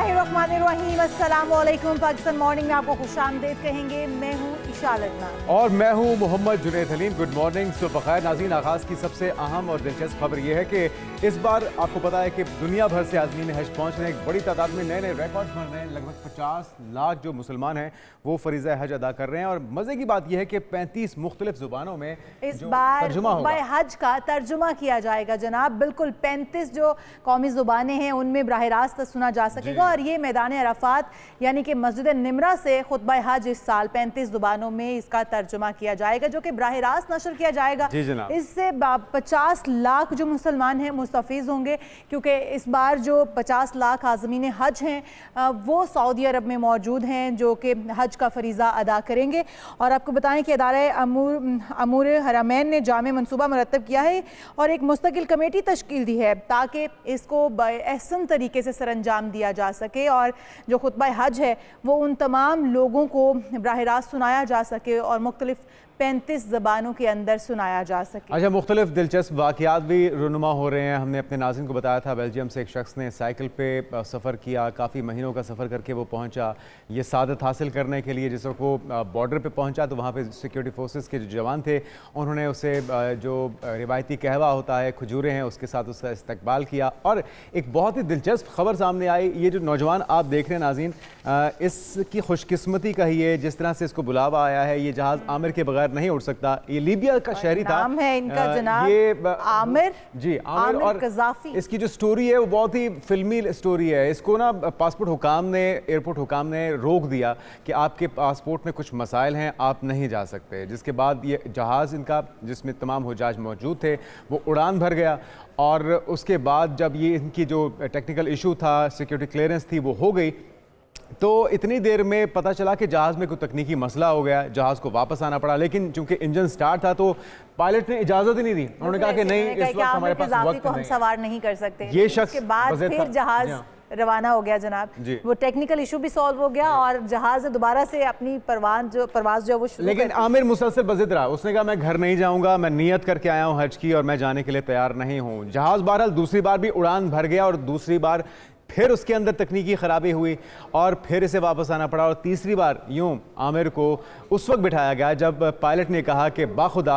बिस्मिल्लाहिर्रहमानिर्रहीम। अस्सलाम वालेकुम। पाकिस्तान मॉर्निंग में आपको खुशामदीद कहेंगे। मैं हूँ इशाल अदनान और मैं हूँ मोहम्मद जुनैद हलीम। गुड मॉर्निंग, सुबह खैर नाज़रीन। आगाज़ की सबसे अहम और दिलचस्प खबर यह है कि इस बार आपको पता है कि दुनिया भर से आज़मीन हज पहुँच रहे हैं। एक बड़ी तादाद में नए नए रिकॉर्ड्स बन रहे हैं। लगभग 50 लाख जो मुसलमान हैं वो फ़रीज़ा हज अदा कर रहे हैं। और मज़े की बात यह है कि 35 मुख्तलिफ ज़ुबानों में इस बार तर्जुमा होगा, हज का तर्जुमा किया जाएगा जनाब। बिल्कुल 35 जो कौमी ज़ुबानें हैं उनमें बराह रास्त सुना जा सकेगा। और ये मैदान अराफात यानी कि मस्जिद निमरा से खुतबा हज इस साल 35 ज़ुबानों में इसका तर्जुमा किया जाएगा, जो कि बराह रास्त नशर किया जाएगा। इससे 50 लाख जो मुसलमान हैं मुस्तफ़ीज़ होंगे, क्योंकि इस बार जो 50 लाख आज़मीन हज हैं वो सऊदी अरब में मौजूद हैं, जो कि हज का फरीज़ा अदा करेंगे। और आपको बताएं कि इदारे अमूर हरमैन ने जामे मनसूबा मुरतब किया है और एक मुस्तकिल कमेटी तश्कील दी है ताकि इसको बेअहसन तरीके से सरअंजाम दिया जा सके और जो खुतबा हज है वो उन तमाम लोगों को बराह रास्त सुनाया जा सके और मुख्तलिफ 35 ज़बानों के अंदर सुनाया जा सके। अच्छा, मुख्तलिफ दिलचस्प वाक़यात भी रुनुमा हो रहे हैं। हमने अपने नाज़रीन को बताया था, बेल्जियम से एक शख्स ने साइकिल पे सफ़र किया, काफ़ी महीनों का सफ़र करके वो पहुंचा ये सादत हासिल करने के लिए। जिस वक्त वो बॉर्डर पे पहुंचा तो वहाँ पे सिक्योरिटी फोर्सेस के जो जवान थे उन्होंने उसे जो रिवायती कहवा होता है, खजूरें हैं, उसके साथ उसका इस्तकबाल किया। और एक बहुत ही दिलचस्प खबर सामने आई। ये जो नौजवान आप देख रहे हैं नाज़रीन, इसकी खुशकिस्मती कहिए, जिस तरह से इसको बुलावा आया है, ये जहाज़ आमिर के बगैर नहीं उड़ सकता। ये लीबिया का शहरी था, नाम है इनका जनाब ये आमिर जी आमिर और कज़ाफ़ी। इसकी जो स्टोरी है वो बहुत ही फिल्मी स्टोरी है। इसको ना पासपोर्ट हुकाम ने, एयरपोर्ट हुकाम ने रोक दिया कि आपके पासपोर्ट में कुछ मसाइल हैं, आप नहीं जा सकते। जिसके बाद ये जहाज़ इनका, जिसमें तमाम हुजाज मौजूद थे, वो उड़ान भर गया। और उसके बाद जब ये इनकी जो टेक्निकल इशू था, सिक्योरिटी क्लियरेंस थी, वो हो गई, तो इतनी देर में पता चला कि जहाज़ में कोई तकनीकी मसला हो गया, जहाज़ को वापस आना पड़ा। लेकिन चूंकि इंजन स्टार्ट था तो पायलट ने इजाज़त ही नहीं दी। उन्होंने कहा कि नहीं, इस वक्त हमारे पास वक्त नहीं, हम सवार नहीं कर सकते। ये शख्स के बाद फिर जहाज़ रवाना हो गया जनाब। वो टेक्निकल इशू भी सॉल्व हो गया और जहाज दोबारा से अपनी परवाज जो है वो शुरू। लेकिन आमिर मुसलसल बज़िद रहा। उसने कहा मैं घर नहीं जाऊंगा, मैं नियत करके आया हूं हज की और मैं जाने के लिए तैयार नहीं हूं। जहाज बहरहाल दूसरी बार भी उड़ान भर गया और दूसरी बार फिर उसके अंदर तकनीकी ख़राबी हुई और फिर इसे वापस आना पड़ा। और तीसरी बार यूं आमिर को उस वक्त बिठाया गया जब पायलट ने कहा कि बाखुदा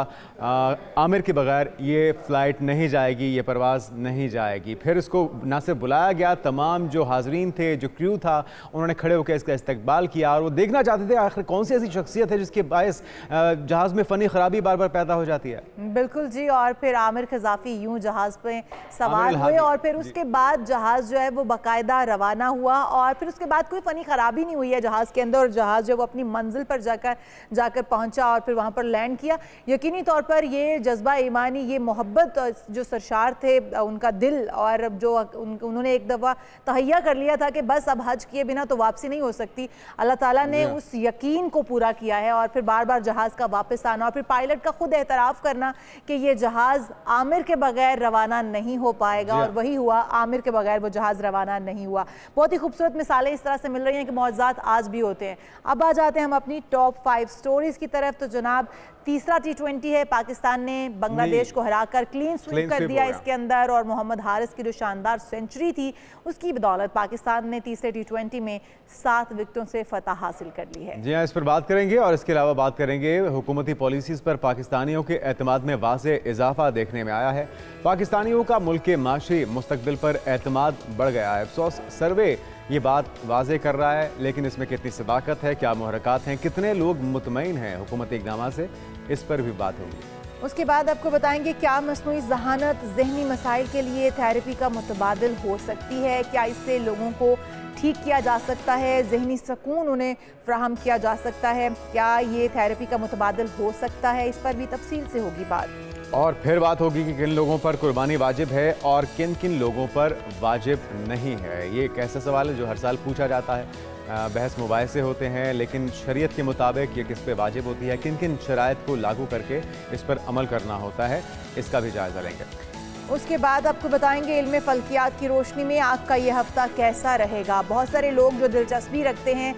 आमिर के बगैर ये फ़्लाइट नहीं जाएगी, ये परवाज़ नहीं जाएगी। फिर इसको ना सिर्फ बुलाया गया, तमाम जो हाजरीन थे, जो क्रू था, उन्होंने खड़े होकर इसका इस्तकबाल किया और वो देखना चाहते थे आखिर कौन सी ऐसी शख्सियत है जिसके बायस जहाज़ में फ़नी ख़राबी बार बार पैदा हो जाती है। बिल्कुल जी। और फिर आमिर कज़ाफ़ी यूँ जहाज़ पे सवार हुए और फिर उसके बाद जहाज़ जो है वो बाकायदा रवाना हुआ और फिर उसके बाद कोई फ़नी ख़राबी नहीं हुई है जहाज़ के अंदर और जहाज़ जो वो अपनी मंजिल पर जाकर पहुंचा और फिर वहाँ पर लैंड किया। यकीनी तौर पर ये जज्बा ईमानी, ये मोहब्बत जो सरशार थे उनका दिल, और जो उन्होंने एक दफ़ा तहैया कर लिया था कि बस अब हज किए बिना तो वापसी नहीं हो सकती। अल्लाह ताला ने उस यकीन को पूरा किया है और फिर बार बार जहाज़ का वापस आना और फिर पायलट का खुद एतराफ़ करना कि ये जहाज़ आमिर के बगैर रवाना नहीं हो पाएगा। और वही हुआ, आमिर के बगैर वो जहाज़ रवाना नहीं हुआ। बहुत ही खूबसूरत मिसालें इस तरह से मिल रही हैं कि मौज़ात आज भी होते हैं। अब आ जाते हैं हम अपनी टॉप 5 स्टोरीज की तरफ। तो जनाब तीसरा T20 है, पाकिस्तान ने बांग्लादेश को हराकर क्लीन स्वीप कर दिया इसके अंदर और मोहम्मद हारिस की जो शानदार सेंचुरी थी उसकी बदौलत पाकिस्तान ने तीसरे T20 में 7 विकेटों से फतह हासिल कर ली है। जी हाँ, इस पर बात करेंगे और इसके अलावा बात करेंगे हुकूमती पॉलिसीज़ पर पाकिस्तानियों के एतमाद में वाज़ेह इजाफा देखने में आया है। पाकिस्तानियों का मुल्क के माशी मुस्तकबिल पर एतमाद बढ़ गया है। अफसोस सर्वे ये बात वाज़े कर रहा है, लेकिन इसमें कितनी सदाकत है, क्या मुहरक़ात हैं, कितने लोग मुतमईन हैं हुकूमती इक़दाम से, इस पर भी बात होगी। उसके बाद आपको बताएंगे क्या मस्नूई ज़हानत ज़हनी मसाइल के लिए थेरेपी का मुतबादिल हो सकती है, क्या इससे लोगों को ठीक किया जा सकता है, ज़हनी सुकून उन्हें फ्राहम किया जा सकता है, क्या ये थेरेपी का मुतबादिल हो सकता है, इस पर भी तफसील से होगी बात। और फिर बात होगी कि किन लोगों पर कुर्बानी वाजिब है और किन किन लोगों पर वाजिब नहीं है। ये एक ऐसा सवाल है जो हर साल पूछा जाता है, बहस मुबाहिसे होते हैं, लेकिन शरीयत के मुताबिक ये किस पे वाजिब होती है, किन किन शराइत को लागू करके इस पर अमल करना होता है, इसका भी जायज़ा लेंगे। उसके बाद आपको बताएंगे इल्म फल्कियात की रोशनी में आपका ये हफ्ता कैसा रहेगा। बहुत सारे लोग जो दिलचस्पी रखते हैं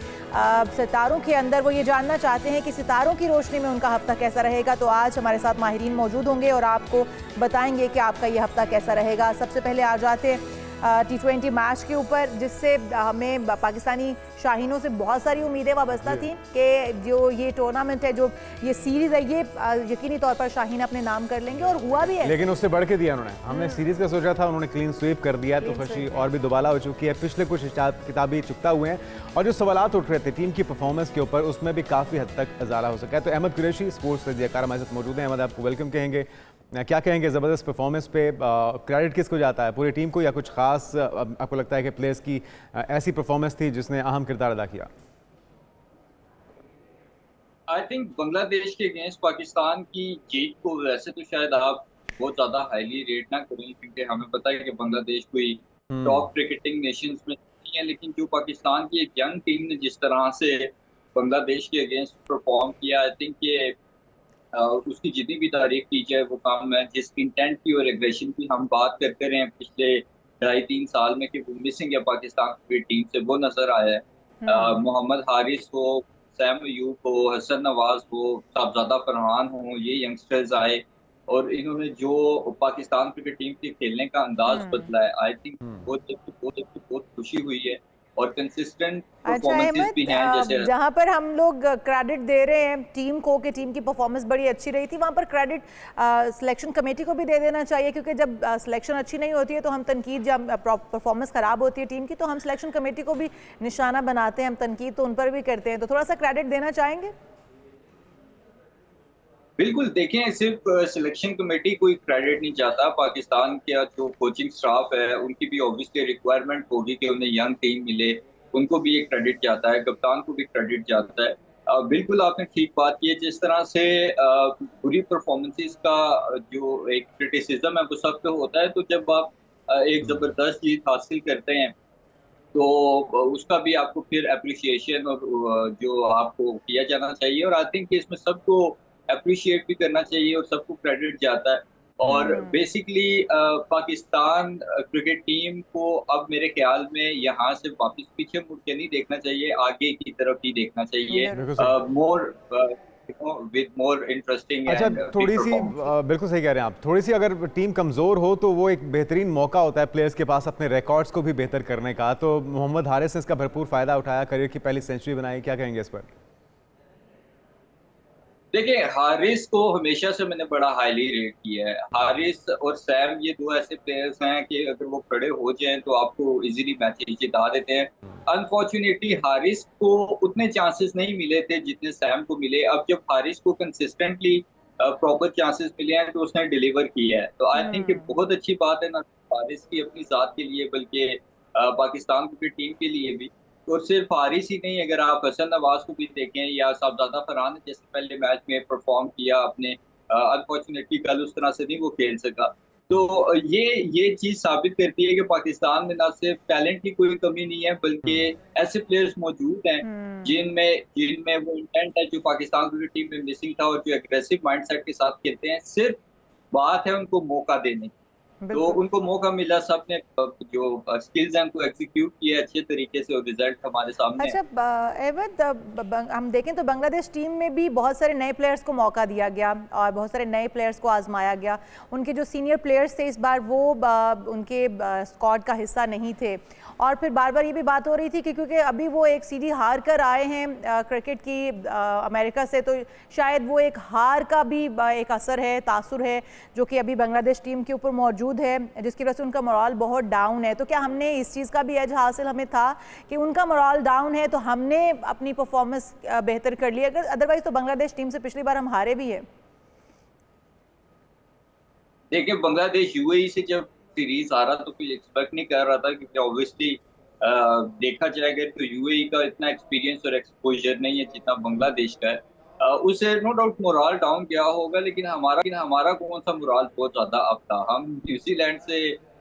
सितारों के अंदर, वो ये जानना चाहते हैं कि सितारों की रोशनी में उनका हफ्ता कैसा रहेगा। तो आज हमारे साथ माहिरीन मौजूद होंगे और आपको बताएंगे कि आपका ये हफ्ता कैसा रहेगा। सबसे पहले आ जाते T20 मैच के ऊपर, जिससे हमें पाकिस्तानी शाहीनों से बहुत सारी उम्मीदें वाबस्ता थी कि जो ये टूर्नामेंट है, जो ये सीरीज़ है, ये यकीनी तौर पर शाहीन अपने नाम कर लेंगे, और हुआ भी है। लेकिन उससे बढ़ के दिया उन्होंने। हमने सीरीज़ का सोचा था, उन्होंने क्लीन स्वीप कर दिया, तो खुशी और भी दुबाला हो चुकी है। पिछले कुछ हिसाब किताबी चुकता हुए हैं, और जो सवालात उठ रहे थे टीम की परफॉर्मेंस के ऊपर, उसमें भी काफ़ी हद तक इजाला हो सका है। तो अहमद कुरैशी स्पोर्ट्स रज़ियाकार हमारे साथ मौजूद हैं। अहमद, आपको वेलकम कहेंगे, क्या कहेंगे ज़बरदस्त परफॉर्मेंस पे? क्रेडिट किसको जाता है, पूरी टीम को, या कुछ खास आपको लगता है कि प्लेयर्स की ऐसी परफॉर्मेंस थी जिसने अहम किरदार अदा किया? आई थिंक बांग्लादेश के अगेंस्ट पाकिस्तान की जीत को वैसे तो शायद आप बहुत ज्यादा हाईली रेट ना करें, क्योंकि हमें पता है कि बांग्लादेश कोई टॉप क्रिकेटिंग नेशंस में नहीं है, लेकिन जो पाकिस्तान की एक यंग टीम ने जिस तरह से बांग्लादेश के अगेंस्ट परफॉर्म किया, आई थिंक ये उसकी जितनी भी तारीफ की जाए वो काम है। जिस इंटेंट की और एग्रेशन की हम बात करते रहे हैं पिछले 2.5-3 साल में कि वो मिसिंग है पाकिस्तान की टीम से, वो नजर आया है। मोहम्मद हारिस हो, सैम अयूब हो, हसन नवाज हो, साहबजादा फरहान हो, ये यंगस्टर्स आए और इन्होंने जो पाकिस्तान क्रिकेट टीम के खेलने का अंदाज बदला है, आई थिंक बहुत खुशी हुई है। और कंसिस्टेंट अच्छा परफॉर्मेंसेस भी हैं, जैसे अहमद, जहाँ पर हम लोग क्रेडिट दे रहे हैं टीम को कि टीम की परफॉर्मेंस बड़ी अच्छी रही थी, वहाँ पर क्रेडिट सिलेक्शन कमेटी को भी दे देना चाहिए, क्योंकि जब सिलेक्शन अच्छी नहीं होती है तो हम तनकीद, जब परफॉर्मेंस ख़राब होती है टीम की तो हम सिलेक्शन कमेटी को भी निशाना बनाते हैं, हम तनकीद तो उन पर भी करते हैं, तो थोड़ा सा क्रेडिट देना चाहेंगे? बिल्कुल, देखें, सिर्फ सिलेक्शन कमेटी कोई क्रेडिट नहीं चाहता। पाकिस्तान का जो कोचिंग स्टाफ है उनकी भी ऑब्वियसली रिक्वायरमेंट होगी कि उन्हें यंग टीम मिले, उनको भी एक क्रेडिट जाता है, कप्तान को भी क्रेडिट जाता है। बिल्कुल आपने ठीक बात की है। जिस तरह से बुरी परफॉर्मेंसेस का जो एक क्रिटिसिज्म है वो सब पे होता है, तो जब आप एक ज़बरदस्त जीत हासिल करते हैं तो उसका भी आपको फिर एप्रिसिएशन और जो आपको किया जाना चाहिए, और आई थिंक इसमें सबको एप्रिशिएट भी करना चाहिए और सबको क्रेडिट जाता है। और बेसिकली पाकिस्तान क्रिकेट टीम को अब मेरे ख्याल में यहाँ से वापस पीछे मुड़ के नहीं देखना चाहिए, आगे की तरफ ही देखना चाहिए, मोर विद मोर इंटरेस्टिंग। अच्छा, थोड़ी सी बिल्कुल सही कह रहे हैं आप, थोड़ी सी अगर टीम कमज़ोर हो तो वो एक बेहतरीन मौका होता है प्लेयर्स के पास अपने रिकॉर्ड्स को भी बेहतर करने का। तो मोहम्मद हारिस ने इसका भरपूर फ़ायदा उठाया, करियर की पहली सेंचुरी बनाई, क्या कहेंगे इस पर? देखिए, हारिस को हमेशा से मैंने बड़ा हाईली रेट किया है। हारिस और सैम ये दो ऐसे प्लेयर्स हैं कि अगर वो खड़े हो जाएं तो आपको इजीली मैचेस जिता देते हैं। अनफॉर्चुनेटली हारिस को उतने चांसेस नहीं मिले थे जितने सैम को मिले। अब जब हारिस को कंसिस्टेंटली प्रॉपर चांसेस मिले हैं तो उसने डिलीवर किया है, तो आई थिंक ये बहुत अच्छी बात है, ना हारिस की अपनी जात के लिए बल्कि पाकिस्तान क्रिकेट टीम के लिए भी। और सिर्फ हारिस ही नहीं, अगर आप हसन नवाज को भी देखें या साहबजादा फरहान ने जैसे पहले मैच में परफॉर्म किया अपने, अनफॉर्चुनेटली कल उस तरह से नहीं वो खेल सका। तो ये चीज साबित करती है कि पाकिस्तान में ना सिर्फ टैलेंट की कोई कमी नहीं है, बल्कि ऐसे प्लेयर्स मौजूद हैं जिनमें वो इंटेंट है जो पाकिस्तान क्रिकेट टीम में मिसिंग था, और जो एग्रेसिव माइंडसेट के साथ खेलते हैं। सिर्फ बात है उनको मौका देने की। तो उनको मौका मिला, सबने जो स्किल्स हैं उनको एग्जीक्यूट किया अच्छे तरीके से और रिजल्ट हमारे सामने। अच्छा एवद, हम देखें तो बांग्लादेश टीम में भी बहुत सारे नए प्लेयर्स को मौका दिया गया और बहुत सारे नए प्लेयर्स को आजमाया गया। उनके जो सीनियर प्लेयर्स थे इस बार वो उनके स्क्वाड का हिस्सा नहीं थे, और फिर बार बार ये भी बात हो रही थी कि क्योंकि अभी वो एक सीधी हार कर आए हैं क्रिकेट की अमेरिका से, तो शायद वो एक हार का भी एक असर है, तासुर है जो कि अभी बांग्लादेश टीम के ऊपर मौजूद है, जिसकी वजह से उनका मोरल बहुत डाउन है। तो क्या हमने इस चीज़ का भी एज हासिल हमें था कि उनका मोरल डाउन है तो हमने अपनी परफॉर्मेंस बेहतर कर ली, अगर अदरवाइज तो बांग्लादेश टीम से पिछली बार हम हारे भी है। देखिए, बांग्लादेश यूएई से जब सीरीज आ रहा तो कोई एक्सपेक्ट नहीं कर रहा था, क्योंकि ऑब्वियसली देखा जाएगा तो यूएई का इतना एक्सपीरियंस और एक्सपोजर नहीं है जितना बांग्लादेश का है। उससे नो डाउट मोरल डाउन गया होगा, लेकिन हमारा कौन सा मोरल बहुत ज्यादा अप था। हम न्यूजीलैंड से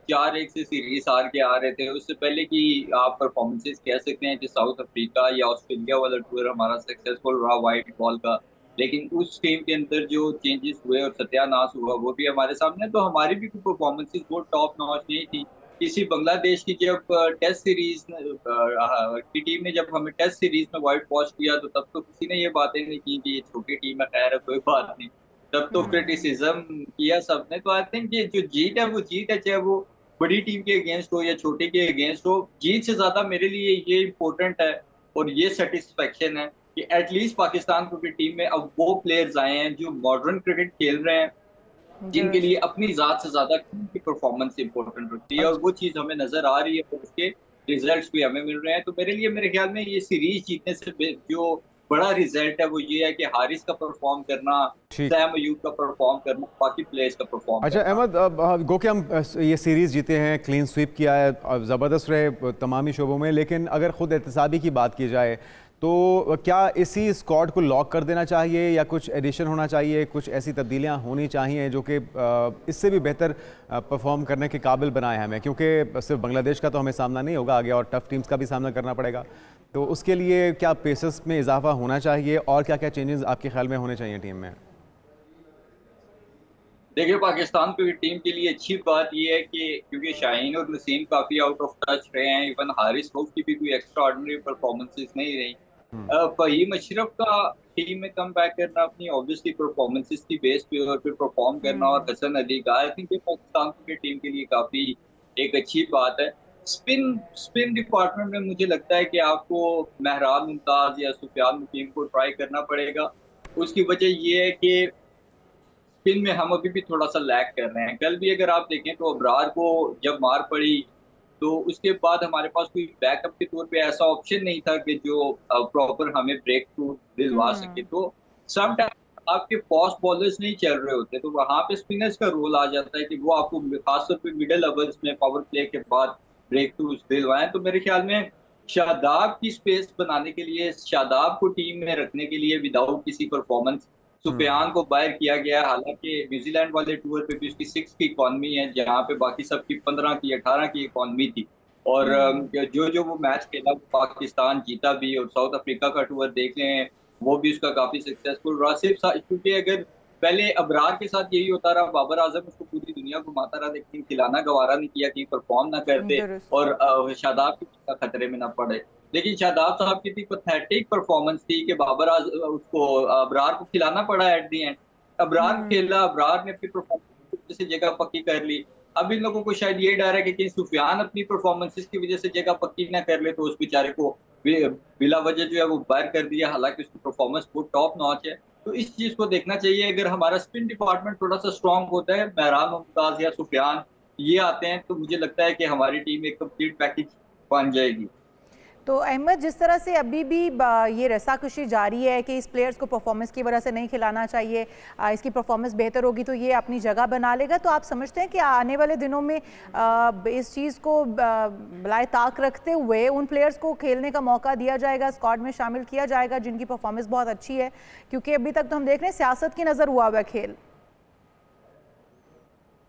4-1 से सीरीज हार के आ रहे थे। उससे पहले की आप परफॉर्मेंसेस कह सकते हैं कि साउथ अफ्रीका या ऑस्ट्रेलिया वाला टूर हमारा सक्सेसफुल रहा व्हाइट बॉल का, लेकिन उस टीम के अंदर जो चेंजेस हुए और सत्यानाश हुआ वो भी हमारे सामने। तो हमारी भी परफॉर्मेंसेस वो टॉप नॉच नहीं थी। किसी बांग्लादेश की जब टेस्ट सीरीज की टीम ने जब हमें टेस्ट सीरीज में व्हाइट वॉश किया तो तब तो किसी ने ये बातें नहीं की कि ये छोटी टीम है, खैर है कोई बात नहीं। तब तो क्रिटिसिज्म किया सबने। तो आई थिंक ये जो जीत है वो जीत है, चाहे वो बड़ी टीम के अगेंस्ट हो या छोटे के अगेंस्ट हो, जीत से ज्यादा मेरे लिए ये इम्पोर्टेंट है और ये सेटिस्फेक्शन है कि एटलीस्ट पाकिस्तान क्रिकेट टीम में अब वो प्लेयर्स आए हैं जो मॉडर्न क्रिकेट खेल रहे हैं, जिनके लिए अपनी जात से ज्यादा की परफॉर्मेंस इंपॉर्टेंट होती है, और वो चीज हमें नजर आ रही है और उसके रिजल्ट्स भी हमें मिल रहे हैं। तो मेरे लिए, मेरे ख्याल में ये सीरीज जीतने से जो बड़ा रिजल्ट है वो ये है कि हारिस का परफॉर्म करना, सैम अयूब का परफॉर्म करना, बाकी प्लेयर्स का परफॉर्म अच्छा करना। अहमद, गो के हम ये सीरीज़ जीते हैं, क्लीन स्वीप किया है, ज़बरदस्त रहे तमाम ही शोबों में, लेकिन अगर ख़ुद एहतसाबी की बात की जाए तो क्या इसी स्क्वाड को लॉक कर देना चाहिए या कुछ एडिशन होना चाहिए, कुछ ऐसी तब्दीलियां होनी चाहिए जो कि इससे भी बेहतर परफॉर्म करने के काबिल बनाए हमें, क्योंकि सिर्फ बांग्लादेश का तो हमें सामना नहीं होगा, आगे और टफ टीम्स का भी सामना करना पड़ेगा। तो उसके लिए क्या पेसर्स में इजाफा होना चाहिए और क्या क्या चेंजेस आपके ख्याल में होने चाहिए टीम में? देखिए, पाकिस्तान की टीम के लिए अच्छी बात यह है कि क्योंकि शाहीन और नसीम काफी आउट ऑफ टच रहे हैं, इवन हारिस रऊफ की भी कोई एक्स्ट्रा ऑर्डिनरी परफॉर्मेंसेस नहीं रही। फहीम अशरफ का टीम में कम बैक करना अपनी ऑब्वियसली परफॉर्मेंसेस की बेस पे और फिर परफॉर्म करना, और हसन अली का, आई थिंक ये पाकिस्तान की टीम के लिए काफी एक अच्छी बात है। स्पिन डिपार्टमेंट में मुझे लगता है कि आपको महरान मुमताज या सुफियान मुकीम को ट्राई करना पड़ेगा। उसकी वजह ये है कि स्पिन में हम अभी भी थोड़ा सा लैग कर रहे हैं। कल भी अगर आप देखें तो अबरार को जब मार पड़ी तो उसके बाद हमारे पास कोई बैकअप के तौर पे ऐसा ऑप्शन नहीं था कि जो प्रॉपर हमें ब्रेक थ्रू दिलवा सके। तो सम टाइम आपके फास्ट बॉलर्स नहीं चल रहे होते, तो वहां पे स्पिनर्स का रोल आ जाता है कि वो आपको खासतौर पे मिडिल ओवर्स में पावर प्ले के बाद ब्रेक थ्रू दिलवाएं। तो मेरे ख्याल में शादाब की स्पेस बनाने के लिए, शादाब को टीम में रखने के लिए विदाउट किसी परफॉर्मेंस सुफियान को बाहर किया गया। हालांकि न्यूजीलैंड वाले टूर पे भी उसकी 6 की इकॉनमी है, जहां पे बाकी सबकी 15 की 18 की इकॉनमी थी, और जो वो मैच खेला वो पाकिस्तान जीता भी। और साउथ अफ्रीका का टूर देख लें, वो भी उसका काफी सक्सेसफुल रहा। सिर्फ क्योंकि अगर पहले अबरार के साथ यही होता रहा, बाबर आजम उसको पूरी दुनिया घुमाता रहा, लेकिन खिलाना गवारा नहीं किया कि परफॉर्म ना करते और शादाब की खतरे में ना पड़े। लेकिन शादाब साहब की इतनी पैथेटिक परफॉर्मेंस थी कि उसको अबरार को खिलाना पड़ा एट दी एंड। अबरार खेला, अबरार ने अपनी परफॉर्मेंस से जगह पक्की कर ली। अब इन लोगों को शायद ये डर है कि सुफियान अपनी परफॉर्मेंसेस की वजह से जगह पक्की ना कर ले तो उस बेचारे को बिला वजह जो है वो बाहर कर दिया, हालांकि उसकी परफॉर्मेंस बहुत टॉप नॉच है। तो इस चीज को देखना चाहिए। अगर हमारा स्पिन डिपार्टमेंट थोड़ा सा स्ट्रांग होता है, महरान मुमताज या सुफियान ये आते हैं, तो मुझे लगता है कि हमारी टीम एक कंप्लीट पैकेज बन जाएगी। तो अहमद, जिस तरह से अभी भी ये रस्साकशी जारी है कि इस प्लेयर्स को परफॉर्मेंस की वजह से नहीं खिलाना चाहिए, इसकी परफॉर्मेंस बेहतर होगी तो ये अपनी जगह बना लेगा, तो आप समझते हैं कि आने वाले दिनों में इस चीज़ को बलाए ताक रखते हुए उन प्लेयर्स को खेलने का मौका दिया जाएगा, स्क्वाड में शामिल किया जाएगा जिनकी परफॉर्मेंस बहुत अच्छी है? क्योंकि अभी तक तो हम देख रहे हैं सियासत की नज़र हुआ हुआ खेल।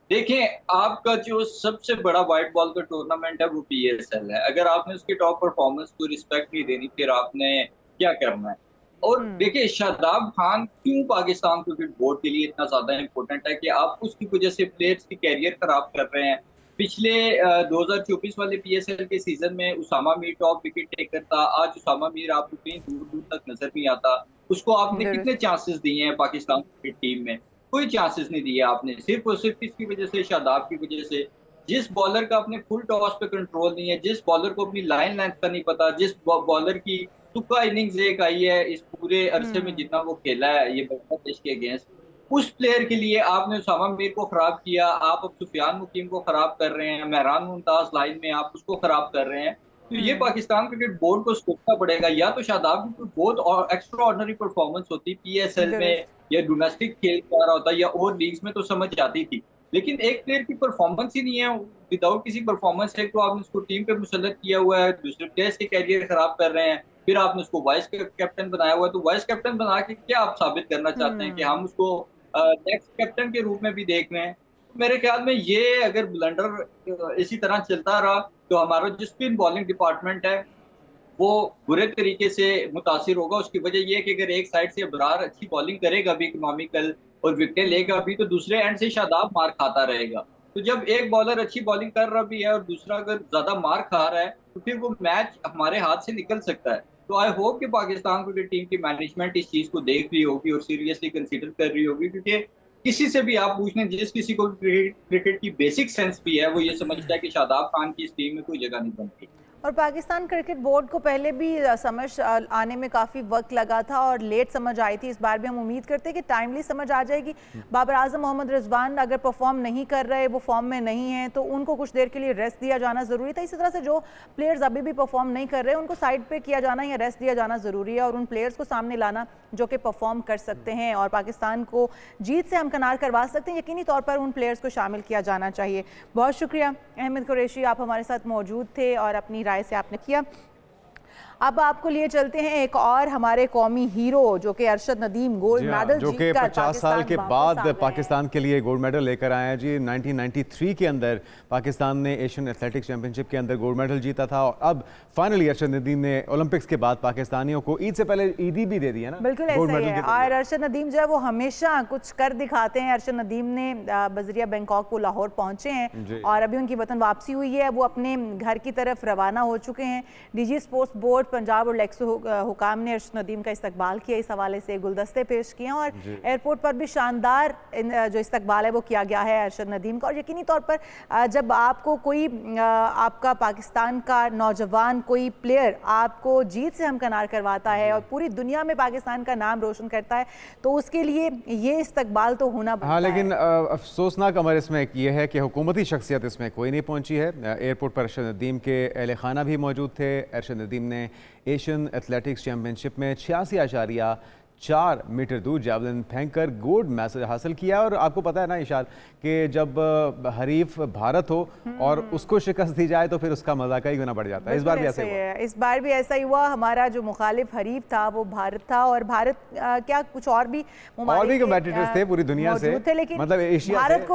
देखिए, आपका जो सबसे बड़ा व्हाइट बॉल का टूर्नामेंट है वो पीएसएल है। अगर आपने उसके टॉप परफॉर्मेंस को रिस्पेक्ट नहीं देनी, फिर आपने क्या करना है? और देखिए, शादाब खान क्यों पाकिस्तान क्रिकेट बोर्ड के लिए इतना ज्यादा इंपॉर्टेंट है कि आप उसकी वजह से प्लेयर्स की कैरियर खराब कर रहे हैं। पिछले 2024 वाले पीएसएल के सीजन में Usama Mir top wicket taker था। आज उसामा मीर आपको कहीं दूर दूर तक नजर नहीं आता। उसको आपने कितने चांसेस दिए हैं पाकिस्तान क्रिकेट टीम में? कोई चांसेस नहीं दिए आपने, सिर्फ और सिर्फ किसकी वजह से? शादाब की वजह से। जिस बॉलर का अपने फुल टॉस पे कंट्रोल नहीं है, जिस बॉलर को अपनी लाइन लेंथ का नहीं पता, जिस बॉलर की तुक्का इनिंग्स एक आई है इस पूरे अरसे में जितना वो खेला है ये बांग्लादेश के अगेंस्ट, उस प्लेयर के लिए आपने उसामा मीर को खराब किया। आप अब सुफियान मुकीम को खराब कर रहे हैं, महरान मुमताज लाइन में आप उसको खराब कर रहे हैं। तो ये पाकिस्तान क्रिकेट बोर्ड को सोचना पड़ेगा। या तो शादाब की बहुत एक्स्ट्रा ऑर्डिनरी परफॉर्मेंस होती पीएसएल में या डोमेस्टिक खेल कर रहा होता या और लीग्स में तो समझ जाती थी, लेकिन एक प्लेयर की परफॉर्मेंस ही नहीं है। विदाउट किसी परफॉर्मेंस है तो आपने उसको टीम पे मुसल्लत किया हुआ है, दूसरे प्लेयर्स के कैरियर खराब कर रहे हैं, फिर आपने उसको वाइस कैप्टन बनाया हुआ है। तो वाइस कैप्टन बना के क्या आप साबित करना चाहते हैं कि हम उसको नेक्स्ट कैप्टन के रूप में भी देख रहे हैं? मेरे ख्याल में ये अगर ब्लंडर इसी तरह चलता रहा तो हमारा जो स्पिन बॉलिंग डिपार्टमेंट है वो बुरे तरीके से मुतासिर होगा। उसकी वजह यह है कि अगर एक साइड से अबरार अच्छी बॉलिंग करेगा भी, इकोनॉमिकल और विकेट लेगा भी, तो दूसरे एंड से शादाब मार खाता रहेगा। तो जब एक बॉलर अच्छी बॉलिंग कर रहा भी है और दूसरा अगर ज्यादा मार खा रहा है तो फिर वो मैच हमारे हाथ से निकल सकता है। तो आई होप कि पाकिस्तान क्रिकेट टीम की मैनेजमेंट इस चीज को देख रही होगी और सीरियसली कंसीडर कर रही होगी, क्योंकि किसी से भी आप पूछ लें, जिस किसी को क्रिकेट की बेसिक सेंस भी है, वो ये समझता है कि शादाब खान की इस टीम में कोई जगह नहीं बनती। और पाकिस्तान क्रिकेट बोर्ड को पहले भी समझ आने में काफ़ी वक्त लगा था और लेट समझ आई थी। इस बार भी हम उम्मीद करते हैं कि टाइमली समझ आ जाएगी। बाबर आजम मोहम्मद रिजवान अगर परफॉर्म नहीं कर रहे, वो फॉर्म में नहीं है, तो उनको कुछ देर के लिए रेस्ट दिया जाना ज़रूरी था। इसी तरह से जो प्लेयर्स अभी भी परफॉर्म नहीं कर रहे, उनको साइड पे किया जाना या रेस्ट दिया जाना ज़रूरी है और उन प्लेयर्स को सामने लाना जो कि परफॉर्म कर सकते हैं और पाकिस्तान को जीत से हमकनार करवा सकते हैं। यकीनी तौर पर उन प्लेयर्स को शामिल किया जाना चाहिए। बहुत शुक्रिया अहमद कुरैशी, आप हमारे साथ मौजूद थे और अपनी राय से आपने किया। अब आपको लिए चलते हैं एक और हमारे कौमी हीरो जो कि अरशद नदीम गोल्ड मेडल जो कि 50 साल के बाद पाकिस्तान के लिए गोल्ड मेडल लेकर आए हैं जी। 1993 के अंदर पाकिस्तान ने एशियन एथलेटिक्स चैंपियनशिप के अंदर गोल्ड मेडल जीता था और अब फाइनली अरशद नदीम ने ओलंपिक्स के बाद पाकिस्तानियों को ईद से पहले ईदी भी दे दी है ना। बिल्कुल ऐसा ही है। और अरशद नदीम जो है वो हमेशा कुछ कर दिखाते हैं। अरशद नदीम ने बजरिया बैंकॉक को लाहौर पहुंचे हैं और अभी उनकी वतन वापसी हुई है। वो अपने घर की तरफ रवाना हो चुके हैं। डीजी स्पोर्ट्स बोर्ड पंजाब और लेक्सो हुकाम ने अरशद नदीम का इस्तकबाल किया। इस हवाले से गुलदस्ते पेश किए और एयरपोर्ट पर भी शानदार जो इस्तकबाल है वो किया गया है अरशद नदीम का। और यकीनी तौर पर जब आपको कोई आपका पाकिस्तान का नौजवान कोई प्लेयर आपको जीत से हमकनार करवाता है और पूरी दुनिया में पाकिस्तान का नाम रोशन करता है, तो उसके लिए ये इस्तकबाल तो होना बनता है। हाँ, लेकिन अफसोसनाक अमर इसमें यह है कि हुकूमती शख्सियत इसमें कोई नहीं पहुंची है। एयरपोर्ट पर अरशद नदीम के अहल खाना भी मौजूद थे। अरशद नदीम ने एशियन एथलेटिक्स चैंपियनशिप में 86.4 मीटर दूर जैवलिन फेंककर गोल्ड मेडल हासिल किया। और आपको पता है ना इशार कि जब हरीफ भारत हो और उसको शिकस्त दी जाए तो फिर उसका मजा कई गुना बढ़ जाता है। इस बार भी ऐसा ही हुआ। इस बार भी ऐसा ही हुआ। हमारा जो मुखालिफ हरीफ था वो भारत था और भारत क्या कुछ और भी कम्पेटिटर्स थे पूरी दुनिया से थे, लेकिन मतलब एशिया भारत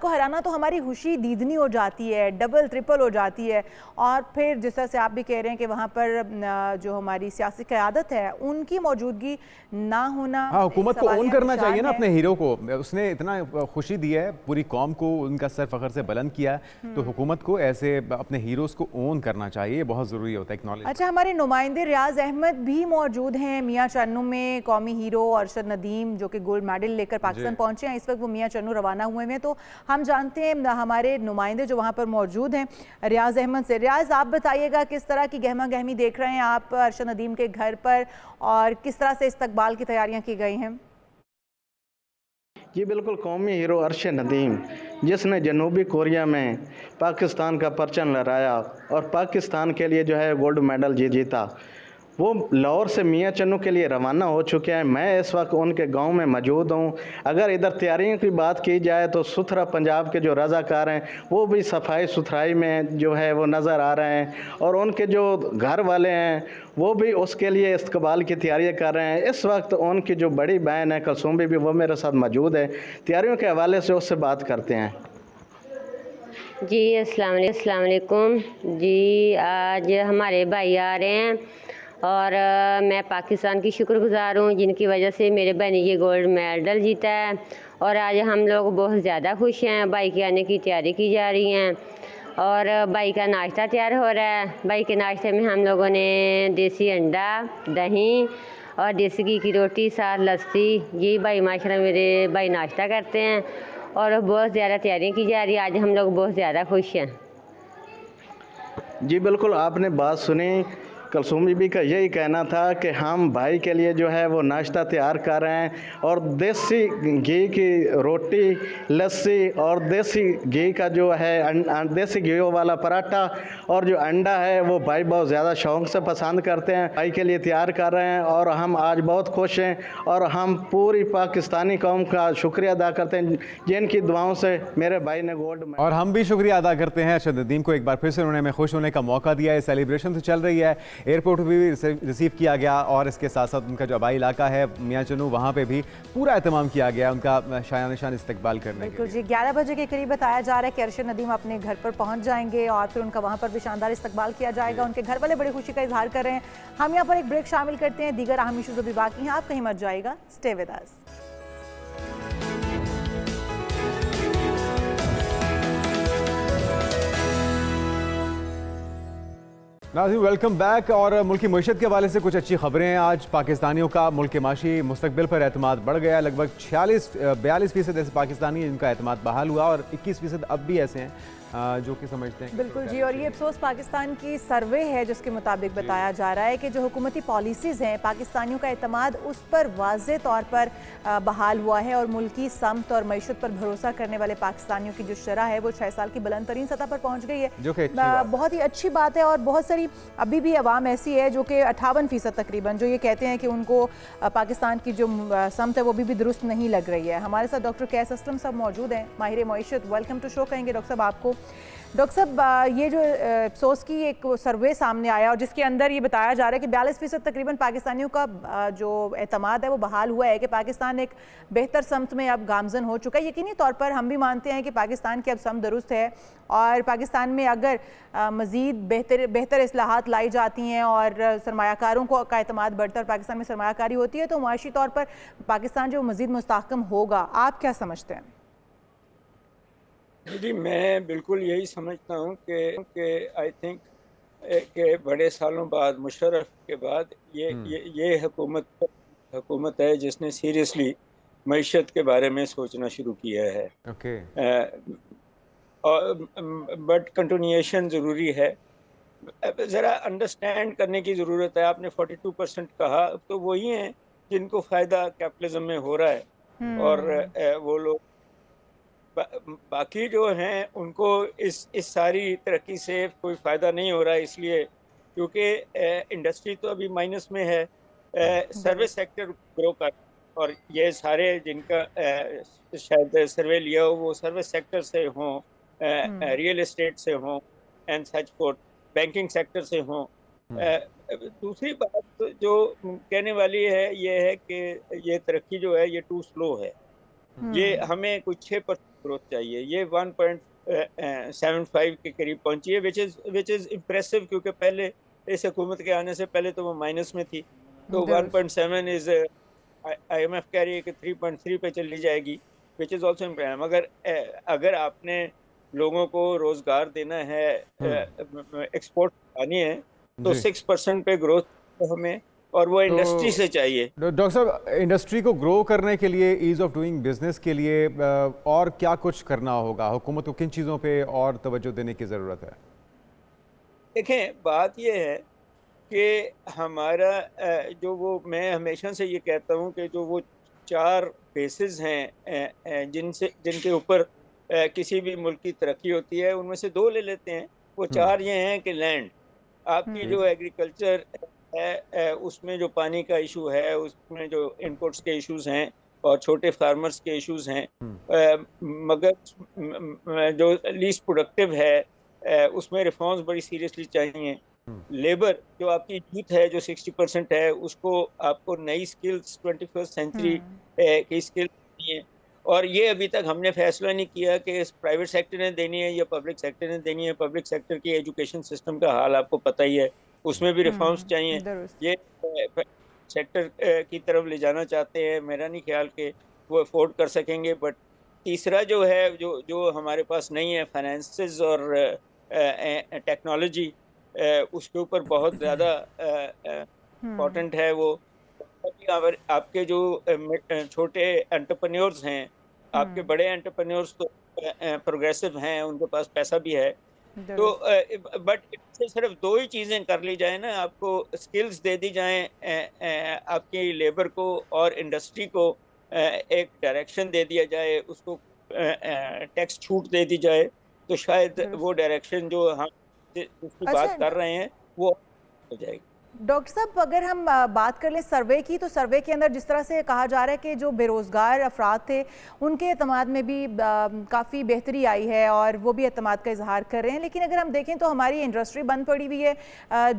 को हराना तो हमारी खुशी दीदनी हो जाती है, डबल ट्रिपल हो जाती है। और फिर जिस तरह से आप भी कह रहे हैं कि वहाँ पर जो हमारी सियासी क़यादत है उनकी मौजूदगी ना होना। हाँ, हुकूमत को ओन करना चाहिए ना अपने हीरो को। उसने इतना खुशी दी है पूरी कौम को, उनका सर फखर से बुलंद किया, तो हुकूमत को ऐसे अपने हीरोज को ओन करना चाहिए। बहुत ज़रूरी होता है एक्नॉलेज। अच्छा, हमारे नुमाइंदे रियाज अहमद भी मौजूद हैं मियाँ चन्नू में। कौमी हीरो अरशद नदीम जो कि गोल्ड मेडल लेकर पाकिस्तान पहुंचे हैं, इस वक्त वो मियाँ चन्नू रवाना हुए हैं। तो हम जानते हैं हमारे नुमाइंदे जो वहाँ पर मौजूद हैं रियाज अहमद से। रियाज, आप बताइएगा किस तरह की गहमा गहमी देख रहे हैं आप अरशद नदीम के घर पर और किस तरह से इस्तकबाल की तैयारियां की गई हैं? जी बिल्कुल, कौमी हीरो अरशद नदीम जिसने जनूबी कोरिया में पाकिस्तान का परचम लहराया और पाकिस्तान के लिए जो है गोल्ड मेडल जीता, वो लाहौर से मियाँ चन्नू के लिए रवाना हो चुके हैं। मैं इस वक्त उनके गांव में मौजूद हूं। अगर इधर तैयारियों की बात की जाए तो सुथरा पंजाब के जो रज़ाकार हैं वो भी सफाई सुथराई में जो है वो नज़र आ रहे हैं और उनके जो घर वाले हैं वो भी उसके लिए इस्तकबाल की तैयारियां कर रहे हैं। इस वक्त उनकी जो बड़ी बहन है कलसूम भी वो मेरे साथ मौजूद है। तैयारियों के हवाले से उससे बात करते हैं। जी अस्सलाम वालेकुम जी, आज हमारे भाई आ रहे हैं और मैं पाकिस्तान की शुक्रगुज़ार हूँ जिनकी वजह से मेरे भाई ने ये गोल्ड मेडल जीता है और आज हम लोग बहुत ज़्यादा खुश हैं। भाई के आने की तैयारी की जा रही हैं और भाई का नाश्ता तैयार हो रहा है। भाई के नाश्ते में हम लोगों ने देसी अंडा, दही और देसी घी की रोटी, साथ लस्सी, यही भाई माशाल्लाह मेरे भाई नाश्ता करते हैं और बहुत ज़्यादा तैयारी की जा रही है। आज हम लोग बहुत ज़्यादा खुश हैं। जी बिल्कुल, आपने बात सुनी। कलसूम बीबी का यही कहना था कि हम भाई के लिए जो है वो नाश्ता तैयार कर रहे हैं और देसी घी की रोटी, लस्सी और देसी घी का जो है देसी घी वाला पराठा और जो अंडा है वो भाई बहुत ज़्यादा शौक़ से पसंद करते हैं। भाई के लिए तैयार कर रहे हैं और हम आज बहुत खुश हैं और हम पूरी पाकिस्तानी कौम का शुक्रिया अदा करते हैं जिनकी दुआओं से मेरे भाई ने गोल्ड। और हम भी शुक्रिया अदा करते हैं अरशद नदीम को, एक बार फिर से उन्होंने हमें खुश होने का मौका दिया है। सेलिब्रेशन तो चल रही है, एयरपोर्ट पर भी रिसीव किया गया और इसके साथ साथ उनका जो आबाई इलाका है मियाँ चन्नू, वहाँ पे भी पूरा एहतमाम किया गया उनका शायान निशान इस्तकबाल करने के लिए। जी 11 बजे के करीब बताया जा रहा है कि अरशद नदीम अपने घर पर पहुँच जाएंगे और फिर उनका वहाँ पर भी शानदार इस्तकबाल किया जाएगा। उनके घर वाले बड़ी खुशी का इजहार कर रहे हैं। हम यहाँ पर एक ब्रेक शामिल करते हैं, दीगर अहम इशूज़ भी बाकी हैं, आप कहीं मत जाइएगा, स्टे विद अस। नाज़रीन वेलकम बैक। और मुल्की मईशत के हवाले से कुछ अच्छी खबरें हैं। आज पाकिस्तानियों का मुल्क माशी मुस्तकबिल पर एतमाद बढ़ गया। लगभग 42% ऐसे पाकिस्तानी जिनका एतमाद बहाल हुआ और 21% अब भी ऐसे हैं जो कि समझते हैं। बिल्कुल जी, और ये अफसोस पाकिस्तान की सर्वे है जिसके मुताबिक बताया जा रहा है कि जो हुकूमती पॉलिसीज़ हैं पाकिस्तानियों का एतमाद उस पर वाज़े तौर पर बहाल हुआ है और मुल्की समत और मईशत पर भरोसा करने वाले पाकिस्तानियों की जो शरह है वो 6 साल की बुलंद तरीन सतह पर पहुँच गई है, जो कि बहुत ही अच्छी बात है। और बहुत सारी अभी भी अवाम ऐसी है जो कि 58% तकरीबन जो ये कहते हैं कि उनको पाकिस्तान की जो समत है वो भी दुरुस्त नहीं लग रही है। हमारे साथ डॉक्टर कैस असलम साहब मौजूद हैं, माहिर मईशत। वेलकम टू शो कहेंगे डॉक्टर साहब आपको। डॉक्टर साहब, ये जो अफसोस की एक सर्वे सामने आया और जिसके अंदर ये बताया जा रहा है कि 42% तकरीबन पाकिस्तानियों का जो एतमाद है वो बहाल हुआ है कि पाकिस्तान एक बेहतर समत में अब गामजन हो चुका है। यकीनी तौर पर हम भी मानते हैं कि पाकिस्तान की अब समत दुरुस्त है और पाकिस्तान में अगर मज़ीद बेहतर इस्लाहात लाई जाती हैं और सरमायाकारों को का एतमाद बढ़ता है और पाकिस्तान में सरमायाकारी होती है तो मुआशी तौर पर पाकिस्तान जो मज़ीद मुस्तहकम होगा। आप क्या समझते हैं? जी, मैं बिल्कुल यही समझता हूँ कि आई थिंक कि बड़े सालों बाद मुशर्रफ के बाद ये हुकूमत है जिसने सीरियसली मईशत के बारे में सोचना शुरू किया है। ओके। बट कंटिन्यूएशन ज़रूरी है। ज़रा अंडरस्टैंड करने की ज़रूरत है। आपने 42% कहा, तो वही हैं जिनको फ़ायदा कैपिटलिज्म में हो रहा है और वो लोग बाकी जो हैं उनको इस सारी तरक्की से कोई फ़ायदा नहीं हो रहा है, इसलिए क्योंकि इंडस्ट्री तो अभी माइनस में है, सर्विस सेक्टर ग्रो कर, और ये सारे जिनका शायद सर्वे लिया हो वो सर्विस सेक्टर से हों, रियल एस्टेट से हों and such fourth, banking sector से हों। दूसरी बात जो कहने वाली है ये है कि ये तरक्की जो है ये टू स्लो है। ये हमें कुछ 6% ग्रोथ चाहिए। ये 1.75 के करीब पहुंची है, विच इज़ इम्प्रेसिव, क्योंकि पहले इस हुकूमत के आने से पहले तो वो माइनस में थी। तो 1.7 इज़ IMF कह रही है कि 3.3 पे चली जाएगी, विच इज़ ऑल्सो इम्प्रेसिव। मगर अगर आपने लोगों को रोज़गार देना है, एक्सपोर्ट आनी है, तो 6% पे ग्रोथ हमें, और वो इंडस्ट्री से चाहिए। डॉक्टर साहब, इंडस्ट्री को ग्रो करने के लिए, ईज़ ऑफ डूइंग बिजनेस के लिए और क्या कुछ करना होगा? हुकूमत को किन चीज़ों पे और तवज्जो देने की ज़रूरत है? देखें, बात ये है कि हमारा जो वो, मैं हमेशा से ये कहता हूँ कि जो वो 4 बेसिस हैं जिनके ऊपर किसी भी मुल्क की तरक्की होती है, उनमें से 2 ले लेते हैं। वो 4 ये हैं कि लैंड, आपकी जो एग्रीकल्चर है, उसमें जो पानी का इशू है, उसमें जो इनपुट्स के इश्यूज हैं और छोटे फार्मर्स के इश्यूज हैं, मगर जो लीस्ट प्रोडक्टिव है उसमें रिफॉर्म्स बड़ी सीरियसली चाहिए। लेबर, जो आपकी यूथ है जो 60% है, उसको आपको नई स्किल्स 21st सेंचुरी की स्किल चाहिए, और ये अभी तक हमने फैसला नहीं किया कि प्राइवेट सेक्टर ने देनी है या पब्लिक सेक्टर ने देनी है। पब्लिक सेक्टर की एजुकेशन सिस्टम का हाल आपको पता ही है, उसमें भी रिफॉर्म्स चाहिए। ये सेक्टर की तरफ ले जाना चाहते हैं, मेरा नहीं ख्याल कि वो अफोर्ड कर सकेंगे। बट तीसरा जो है, जो हमारे पास नहीं है, फाइनेंसेस और टेक्नोलॉजी, उसके ऊपर बहुत ज़्यादा इम्पोर्टेंट है। वो आपके जो छोटे एंटरप्रेन्योर्स हैं, आपके बड़े एंटरप्रेन्योर्स तो प्रोग्रेसिव हैं, उनके पास पैसा भी है, तो बट इससे सिर्फ 2 ही चीज़ें कर ली जाए ना, आपको स्किल्स दे दी जाएं आपकी लेबर को, और इंडस्ट्री को एक डायरेक्शन दे दिया जाए, उसको टैक्स छूट दे दी जाए, तो शायद वो डायरेक्शन जो हम जिसकी बात कर रहे हैं वो हो जाएगी। डॉक्टर साहब, अगर हम बात कर लें सर्वे की, तो सर्वे के अंदर जिस तरह से कहा जा रहा है कि जो बेरोज़गार अफराद थे उनके एतमाद में भी काफ़ी बेहतरी आई है और वो भी एतमाद का इजहार कर रहे हैं, लेकिन अगर हम देखें तो हमारी इंडस्ट्री बंद पड़ी हुई है,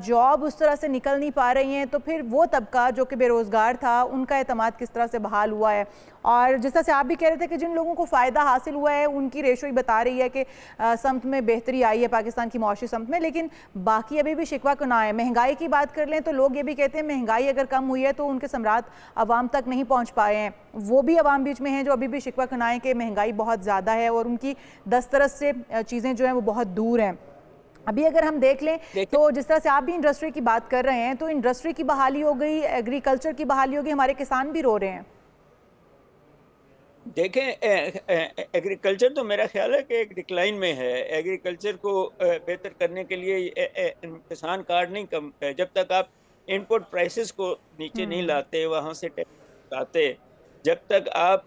जॉब उस तरह से निकल नहीं पा रही हैं, तो फिर वो तबका जो कि बेरोज़गार था उनका एतमाद किस तरह से बहाल हुआ है? और जिस तरह से आप भी कह रहे थे कि जिन लोगों को फ़ायदा हासिल हुआ है उनकी रेशो ही बता रही है कि समत में बेहतरी आई है पाकिस्तान की मौशी समत में, लेकिन बाकी अभी भी शिकवा को ना है। महंगाई की बात कर लें तो लोग ये भी कहते हैं महंगाई अगर कम हुई है तो उनके सम्राट अवाम तक नहीं पहुंच पाए हैं, वो भी अवाम बीच में हैं जो अभी भी शिकवा कनाएं कि महंगाई बहुत ज़्यादा है और उनकी दस्तरस से चीज़ें जो हैं वो बहुत दूर हैं। अभी अगर हम देख लें तो जिस तरह से आप भी इंडस्ट्री की बात कर रहे हैं, तो इंडस्ट्री की बहाली हो गई, एग्रीकल्चर की बहाली हो गई, हमारे किसान भी रो रहे हैं। देखें, एग्रीकल्चर तो मेरा ख्याल है कि एक डिक्लाइन में है। एग्रीकल्चर को बेहतर करने के लिए किसान कार्ड नहीं कम है। जब तक आप इनपुट प्राइसेस को नीचे नहीं लाते, वहाँ से टैक्स लाते, जब तक आप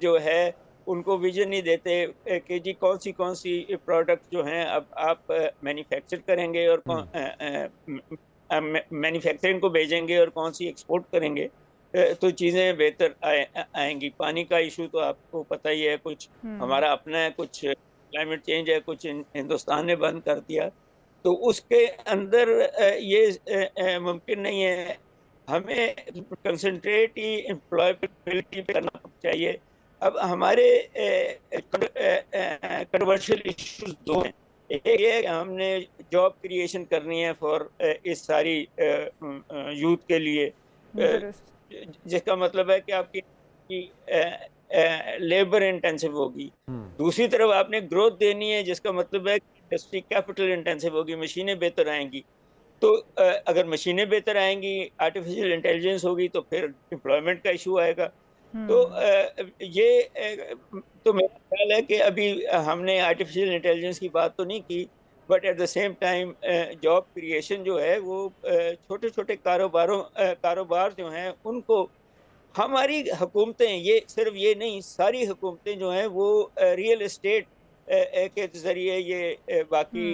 जो है उनको विजन नहीं देते कि जी कौन सी प्रोडक्ट जो हैं अब आप मैन्युफैक्चर करेंगे और मैन्युफैक्चरिंग को भेजेंगे और कौन सी एक्सपोर्ट करेंगे, तो चीज़ें बेहतर आएंगी। पानी का इशू तो आपको पता ही है, कुछ हमारा अपना है, कुछ क्लाइमेट चेंज है, कुछ हिंदुस्तान ने बंद कर दिया, तो उसके अंदर ये मुमकिन नहीं है। हमें कंसंट्रेट ही एम्प्लॉयबिलिटी पे करना चाहिए। अब हमारे कंट्रोवर्शियल इश्यूज दो हैं। एक ये है कि हमने जॉब क्रिएशन करनी है फॉर इस सारी यूथ के लिए, जिसका मतलब है कि आपकी लेबर इंटेंसिव होगी। दूसरी तरफ आपने ग्रोथ देनी है, जिसका मतलब है इंडस्ट्री कैपिटल इंटेंसिव होगी, मशीनें बेहतर आएंगी। तो अगर मशीनें बेहतर आएंगी, आर्टिफिशियल इंटेलिजेंस होगी, तो फिर एम्प्लॉयमेंट का इशू आएगा। तो ये तो मेरा ख्याल है कि अभी हमने आर्टिफिशियल इंटेलिजेंस की बात तो नहीं की, but at the same time job creation जो है वो छोटे छोटे कारोबार जो हैं उनको हमारी हुकूमतें, ये सिर्फ ये नहीं, सारी हुकूमतें जो हैं वो रियल एस्टेट के ज़रिए ये बाकी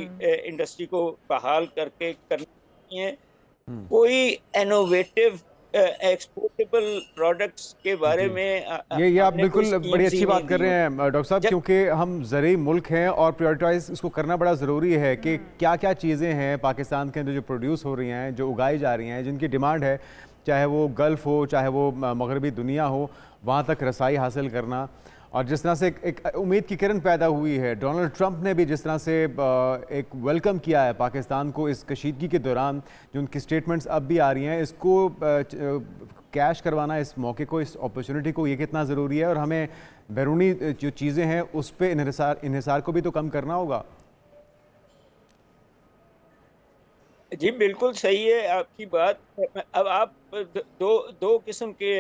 इंडस्ट्री को बहाल करके करनी है। कोई इनोवेटिव एक्सपोर्टेबल प्रोडक्ट्स के बारे में ये आप बिल्कुल बड़ी अच्छी बात कर रहे हैं डॉक्टर साहब, क्योंकि हम ज़रूरी मुल्क हैं और प्रायोरिटाइज इसको करना बड़ा ज़रूरी है कि क्या क्या चीज़ें हैं पाकिस्तान के अंदर जो प्रोड्यूस हो रही हैं, जो उगाई जा रही हैं, जिनकी डिमांड है, चाहे वो गल्फ़ हो, चाहे वो मगरबी दुनिया हो, वहाँ तक रसाई हासिल करना। और जिस तरह से एक उम्मीद की किरण पैदा हुई है, डोनाल्ड ट्रंप ने भी जिस तरह से एक वेलकम किया है पाकिस्तान को इस कशीदगी के दौरान, जो उनकी स्टेटमेंट्स अब भी आ रही हैं, इसको कैश करवाना, इस मौके को, इस अपॉर्चुनिटी को, ये कितना ज़रूरी है। और हमें बैरूनी जो चीज़ें हैं उस पर इन्हिसार को भी तो कम करना होगा। जी बिल्कुल सही है आपकी बात। अब आप दो किस्म के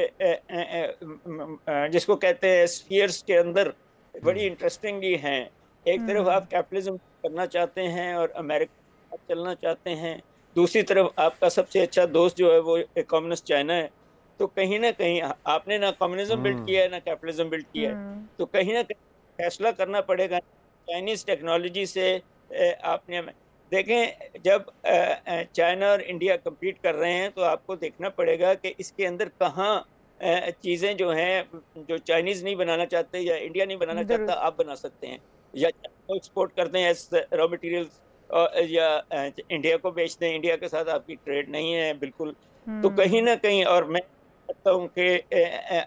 जिसको कहते हैं स्फीयर्स के अंदर बड़ी इंटरेस्टिंगली हैं। एक तरफ आप कैपिटलिज्म करना चाहते हैं और अमेरिका चलना चाहते हैं, दूसरी तरफ आपका सबसे अच्छा दोस्त जो है वो कम्युनिस्ट चाइना है। तो कहीं ना कहीं आपने ना कम्युनिज्म बिल्ड किया है ना कैपिटलिज्म बिल्ड किया है, तो कहीं ना कहीं फैसला करना पड़ेगा। चाइनीज टेक्नोलॉजी से आपने देखें, जब चाइना और इंडिया कम्पीट कर रहे हैं तो आपको देखना पड़ेगा कि इसके अंदर कहाँ चीज़ें जो हैं जो चाइनीज़ नहीं बनाना चाहते या इंडिया नहीं बनाना चाहता, आप बना सकते हैं, या एक्सपोर्ट करते हैं एज रॉ मटेरियल्स, या इंडिया को बेचते हैं। इंडिया के साथ आपकी ट्रेड नहीं है बिल्कुल। तो कहीं ना कहीं, और मैं कहता हूँ कि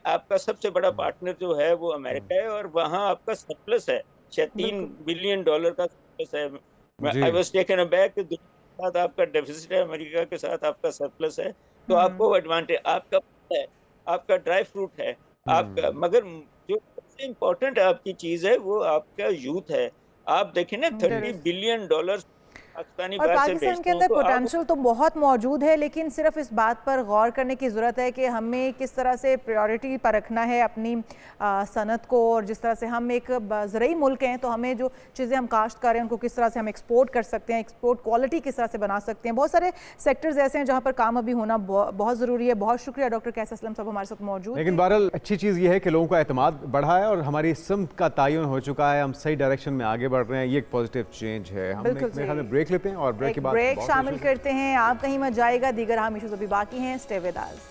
आपका सबसे बड़ा पार्टनर जो है वो अमेरिका है, और वहाँ आपका सरप्लस है, शायद $3 बिलियन का सरप्लस है। आई वाज टेकन अबैक कि दुनिया के साथ आपका डेफिसिट है, अमेरिका के साथ आपका सरप्लस है, तो आपको एडवांटेज आपका है, आपका ड्राई फ्रूट है आपका। मगर जो सबसे इम्पोर्टेंट आपकी चीज़ है वो आपका यूथ है। आप देखें ना, $30 बिलियन और पाकिस्तान के अंदर पोटेंशियल तो बहुत मौजूद है, लेकिन सिर्फ इस बात पर गौर करने की ज़रूरत है कि हमें किस तरह से प्रायोरिटी पर रखना है अपनी सनत को। और जिस तरह से हम एक ज़रूरी मुल्क हैं, तो हमें जो चीज़ें हम काश्त कर रहे हैं उनको किस तरह से हम एक्सपोर्ट कर सकते हैं, एक्सपोर्ट क्वालिटी किस तरह से बना सकते हैं। बहुत सारे सेक्टर्स ऐसे हैं जहाँ पर काम अभी होना बहुत ज़रूरी है। बहुत शुक्रिया डॉक्टर कैसर असलम साहब हमारे साथ मौजूद। लेकिन बहरहाल अच्छी चीज़ ये है कि लोगों का एतमाद बढ़ा है और हमारी सिमत का तयन हो चुका है, हम सही डायरेक्शन में आगे बढ़ रहे हैं, ये एक पॉजिटिव चेंज है। हमें ब्रेक लेते हैं और ब्रेक के बाद ब्रेक शामिल करते हैं। आप कहीं मत जाएगा, दीगर अहम इश्यूज अभी बाकी हैं। Stay with us.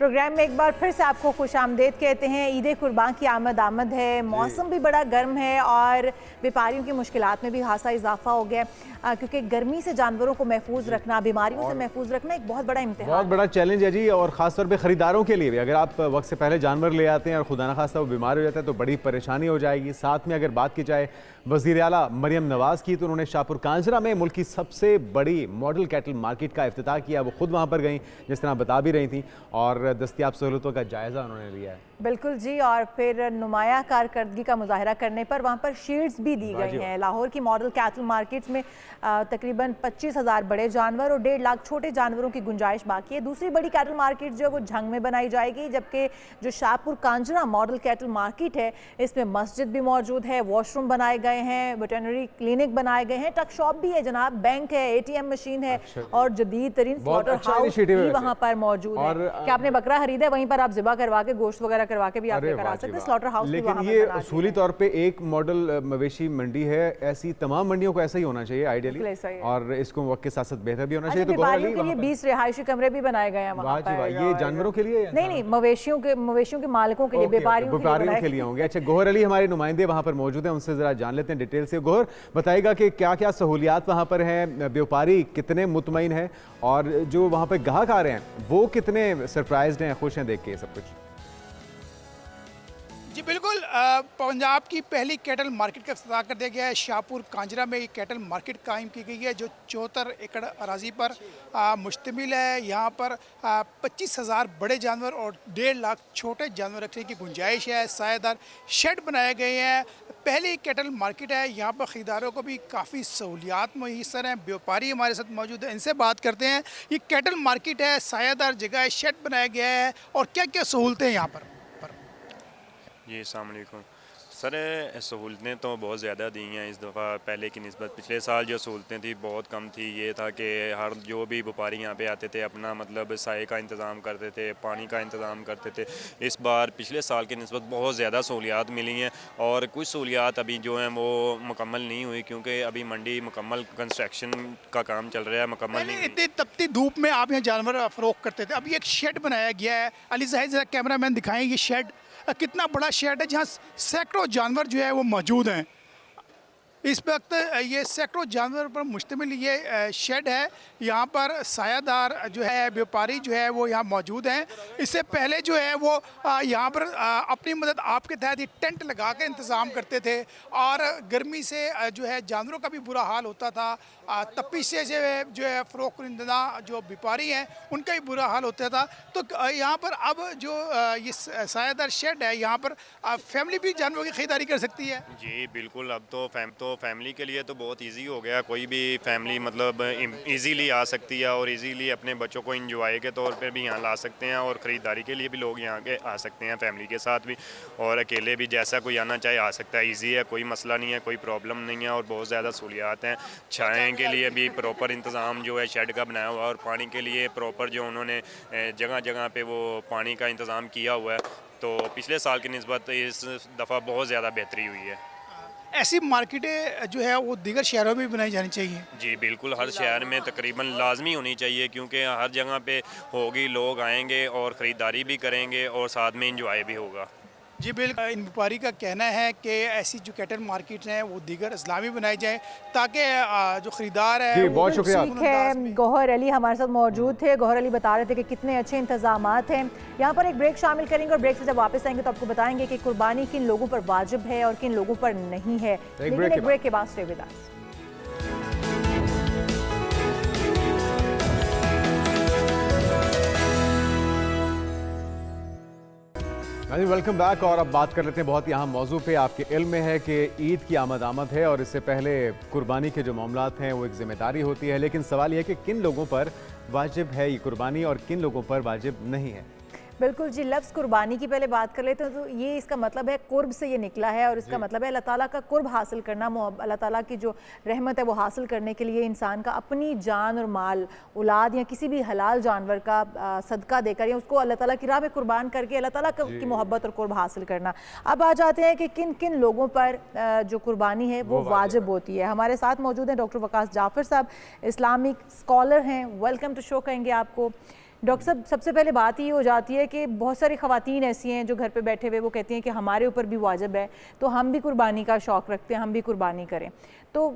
प्रोग्राम में एक बार फिर से आपको खुशामदीद कहते हैं। ईद कुर्बान की आमद है, मौसम भी बड़ा गर्म है और व्यापारियों की मुश्किलात में भी खासा इजाफा हो गया क्योंकि गर्मी से जानवरों को महफूज रखना, बीमारियों से महफूज रखना एक बहुत बड़ा इम्तिहान, बहुत बड़ा चैलेंज है जी। और ख़ासतौर पे ख़रीदारों के लिए भी, अगर आप वक्त से पहले जानवर ले आते हैं और खुदा न खास्ता वो बीमार हो जाता है तो बड़ी परेशानी हो जाएगी। साथ में अगर बात की जाए वज़ीर आला मरियम नवाज़ की, तो उन्होंने शाहपुर कांजरा में मुल्क की सबसे बड़ी मॉडल कैटल मार्केट का इफ्तिताह किया। वो खुद वहाँ पर गई, जिस तरह बता भी रही थी, और दस्तियाब सहूलतों का जायज़ा उन्होंने लिया है। बिल्कुल जी। और फिर नुमाया कारकर्दगी का मुजाहरा करने पर वहाँ पर शील्ड्स भी दी गई हैं। लाहौर की मॉडल कैटल मार्केट में तकरीबन 25,000 बड़े जानवर और 1.5 लाख छोटे जानवरों की गुंजाइश बाकी है। दूसरी बड़ी कैटल मार्केट जो है वो झंग में बनाई जाएगी, जबकि जो Shahpur Kanjra model cattle market है इसमें मस्जिद भी मौजूद है, वॉशरूम बनाए गए हैं, वेटरनरी क्लिनिक बनाए गए हैं, ट्रक शॉप भी है जनाब, बैंक है, ATM मशीन है और जदीद तरीन स्लॉटर हाउस भी वहाँ पर मौजूद है। क्या आपने बकरा खरीदा है, वहीं पर आप ज़िबा करवा के गोश्त वगैरह करवा के भी आप लेकर आ सकते हैं। स्लॉटर हाउस भी वहाँ पर बना दिया है। लेकिन ये उसूली तौर पे एक मॉडल मवेशी मंडी है, ऐसी तमाम मंडियों को ऐसा ही होना चाहिए आइडियली, और इसको वक्त के साथ साथ बेहतर भी होना चाहिए। तो व्यापारियों के लिए 20 रिहायशी कमरे भी बनाए गए हैं वहाँ पर। ये जानवरों के लिए नहीं, मवेशियों के मालिकों के लिए, व्यापारियों के लिए होंगे। अच्छा, गोहर अली हमारे नुमाइंदे वहाँ पर मौजूद हैं, उनसे जरा जान लेते हैं डिटेल से। गोहर, बताइएगा कि क्या क्या सहूलियात वहाँ पर हैं, व्यापारी कितने मुतमईन हैं और जो वहाँ पर गाहक आ रहे हैं वो कितने सरप्राइज्ड हैं, खुश हैं देख के सब कुछ? जी बिल्कुल, पंजाब की पहली कैटल मार्केट का इफ्तिताह कर दिया गया है। शाहपुर कांजरा में एक कैटल मार्केट कायम की गई है जो 74 एकड़ अराजी पर मुश्तमिल है। यहाँ पर 25,000 बड़े जानवर और 1.5 लाख छोटे जानवर रखने की गुंजाइश है। सायेदार शेड बनाए गए हैं। पहली कैटल मार्केट है, यहाँ पर ख़रीदारों को भी काफ़ी सहूलियात मुयस्सर हैं। व्यापारी हमारे साथ मौजूद है, इनसे बात करते हैं। ये कैटल मार्केट है, सायेदार जगह है, शेड बनाया गया है और क्या क्या सहूलतें यहाँ पर? जी अस्सलाम वालेकुम सर, सहूलतें तो बहुत ज़्यादा दी हैं इस दफ़ा पहले की निस्बत। पिछले साल जो सहूलतें थी बहुत कम थी। ये था कि हर जो भी व्यापारी यहाँ पे आते थे अपना मतलब साए का इंतज़ाम करते थे, पानी का इंतज़ाम करते थे। इस बार पिछले साल की निस्बत बहुत ज़्यादा सहूलियात मिली हैं और कुछ सहूलियात अभी जो हैं वो मुकम्मल नहीं हुई क्योंकि अभी मंडी मुकम्मल कंस्ट्रक्शन का काम चल रहा है, मुकम्मल नहीं। इतनी तपती धूप में आप यहाँ जानवर फ़रोख्त करते थे, अभी एक शेड बनाया गया है। अली ज़ाहिद ज़रा कैमरा मैन दिखाएँ ये शेड, कितना बड़ा शेड है जहाँ सैकड़ों जानवर जो है वो मौजूद हैं। इस वक्त ये सैकड़ों जानवर पर मुश्तमिल ये शेड है। यहाँ पर सायादार जो है व्यापारी जो है वो यहाँ मौजूद हैं। इससे पहले जो है वो यहाँ पर अपनी मदद आपके तहत ये टेंट लगा कर इंतज़ाम करते थे और गर्मी से जो है जानवरों का भी बुरा हाल होता था। तपिश से जो है फ़रोख्त कुरिंदा जो व्यापारी हैं उनका भी बुरा हाल होता था। तो यहाँ पर अब जो ये सायादार शेड है यहाँ पर फैमिली भी जानवरों की ख़रीदारी कर सकती है। जी बिल्कुल, अब तो फैमिली के लिए तो बहुत इजी हो गया। कोई भी फैमिली मतलब इजीली आ सकती है और इजीली अपने बच्चों को एंजॉय के तौर पे भी यहाँ ला सकते हैं और ख़रीदारी के लिए भी लोग यहाँ के आ सकते हैं फैमिली के साथ भी, और अकेले भी जैसा कोई आना चाहे आ सकता है। ईजी है, कोई मसला नहीं है, कोई प्रॉब्लम नहीं है और बहुत ज़्यादा सहूलियात हैं। छाएँ के लिए भी प्रॉपर इंतज़ाम जो है शेड का बनाया हुआ है और पानी के लिए प्रॉपर जो उन्होंने जगह जगह पर वो पानी का इंतज़ाम किया हुआ है। तो पिछले साल की निस्बत इस दफ़ा बहुत ज़्यादा बेहतरी हुई है। ऐसी मार्केटें जो है वो दीगर शहरों में भी बनाई जानी चाहिए। जी बिल्कुल, हर शहर में तकरीबन लाजमी होनी चाहिए क्योंकि हर जगह पे होगी, लोग आएंगे और ख़रीदारी भी करेंगे और साथ में इंजॉय भी होगा। जी बिल्कुल, इन व्यापारी का कहना है कि ऐसी जो कैटल मार्केट हैं वो दीगर इस्लामी बनाई जाए ताकि जो ख़रीदार है। जी बहुत शुक्रिया। ठीक है, गौहर अली हमारे साथ मौजूद थे। गौहर अली बता रहे थे कि कितने अच्छे इंतजामात हैं। यहाँ पर एक ब्रेक शामिल करेंगे और ब्रेक से जब वापस आएंगे तो आपको बताएंगे कि कुर्बानी किन लोगों पर वाजिब है और किन लोगों पर नहीं है। लेकिन एक ब्रेक के बाद stay with us. Welcome back. और अब बात कर लेते हैं बहुत यहाँ मौजू पे। आपके इल्म में है कि ईद की आमद है और इससे पहले कुर्बानी के जो मामलात हैं वो एक जिम्मेदारी होती है, लेकिन सवाल यह है कि किन लोगों पर वाजिब है ये कुर्बानी और किन लोगों पर वाजिब नहीं है। बिल्कुल जी, लफ्ज़ कुर्बानी की पहले बात कर लेते हैं तो ये इसका मतलब है कुर्ब से ये निकला है और इसका मतलब है अल्लाह ताला का कुर्ब हासिल करना। अल्लाह ताला की जो रहमत है वो हासिल करने के लिए इंसान का अपनी जान और माल, औलाद या किसी भी हलाल जानवर का सदका देकर या उसको अल्लाह ताला की राह में कुर्बान करके अल्लाह ताला की मोहब्बत और कुर्ब हासिल करना। अब आ जाते हैं कि किन किन लोगों पर जो कुर्बानी है वो वाजिब होती है। हमारे साथ मौजूद हैं डॉक्टर वकास जाफ़र साहब, इस्लामिक स्कॉलर हैं। वेलकम टू शो कहेंगे आपको। डॉक्टर साहब, सबसे पहले बात ये हो जाती है कि बहुत सारी ख़वातीन ऐसी हैं जो घर पे बैठे हुए वो कहती हैं कि हमारे ऊपर भी वाजिब है, तो हम भी कुर्बानी का शौक़ रखते हैं, हम भी कुर्बानी करें। तो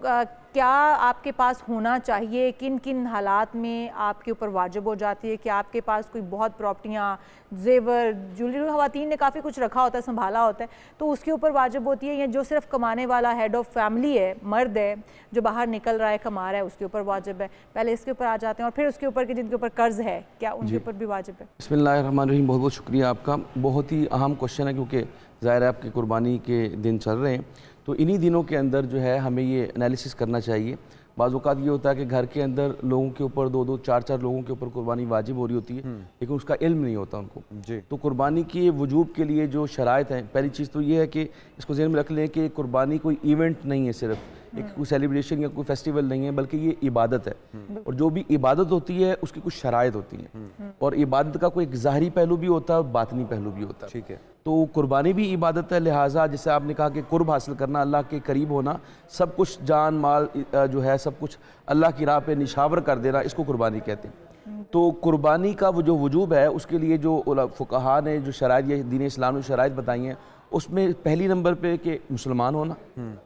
क्या आपके पास होना चाहिए, किन किन हालात में आपके ऊपर वाजिब हो जाती है? कि आपके पास कोई बहुत प्रॉपर्टियाँ, जेवर, ज्वेलरी, ख़वातीन ने काफ़ी कुछ रखा होता है, संभाला होता है, तो उसके ऊपर वाजिब होती है, या जो सिर्फ कमाने वाला हेड ऑफ़ फैमिली है, मर्द है जो बाहर निकल रहा है, कमा रहा है, उसके ऊपर वाजिब है? पहले इसके ऊपर आ जाते हैं और फिर उसके ऊपर के जिनके ऊपर कर्ज़ है, क्या उनके ऊपर भी वाजिब है? बिस्मिल्लाहिर्रहमानिर्रहीम। बहुत बहुत शुक्रिया आपका। बहुत ही अहम क्वेश्चन है, क्योंकि ज़ाहिर है आपकी कुर्बानी के दिन चल रहे हैं, तो इन्हीं दिनों के अंदर जो है हमें ये एनालिसिस करना चाहिए। बाज़ औक़ात ये होता है कि घर के अंदर लोगों के ऊपर 2-2, 4-4 लोगों के ऊपर कुर्बानी वाजिब हो रही होती है, लेकिन उसका इल्म नहीं होता उनको जी। तो कुर्बानी की वजूब के लिए जो शराइत हैं, पहली चीज़ तो ये है कि इसको ज़हन में रख लें कि कुर्बानी कोई इवेंट नहीं है, सिर्फ एक कोई सेलिब्रेशन या कोई फेस्टिवल नहीं है, बल्कि ये इबादत है। और जो भी इबादत होती है उसकी कुछ शराइत होती हैं, और इबादत का कोई एक ज़ाहरी पहलू भी होता है और बातनी पहलू भी होता है। ठीक है, तो कुर्बानी भी इबादत है, लिहाजा जैसे आपने कहा कि कुर्ब हासिल करना, अल्लाह के करीब होना, सब कुछ जान माल जो है सब कुछ अल्लाह की राह पे निशावर कर देना, इसको कुर्बानी कहते हैं। तो कुर्बानी का वो जो वजूब है, उसके लिए जो फुक़हा ने जो शराइत या दीन इस्लाम ने शराइत बताई हैं, उसमें पहली नंबर पे कि मुसलमान होना,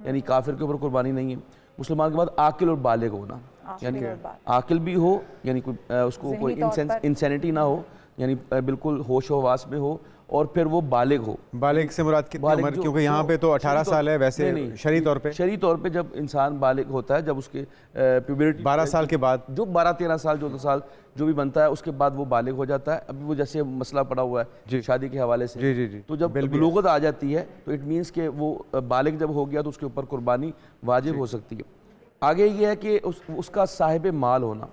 यानी काफिर के ऊपर कुर्बानी नहीं है। मुसलमान के बाद आकिल और बालिग होना, यानी आकिल भी हो, यानी कोई उसको कोई इंसैनिटी ना हो, यानी बिल्कुल होश हवास में हो, और फिर वो बालिग हो। बालिग से मुराद कितनी उम्र? क्योंकि यहाँ पे तो 18 साल है, वैसे शरई तौर पे जब इंसान बालिग होता है, जब उसके प्यूबर्टी 12 साल के बाद, जो 12-13 साल 14 साल जो भी बनता है, उसके बाद वो बालिग हो जाता है। अभी वो जैसे मसला पड़ा हुआ है शादी के हवाले से, जी। तो जब बुलूगत आ जाती है तो इट मीन्स के वो बालिग जब हो गया तो उसके ऊपर कुर्बानी वाजिब हो सकती है। आगे ये है कि उसका साहिब माल होना,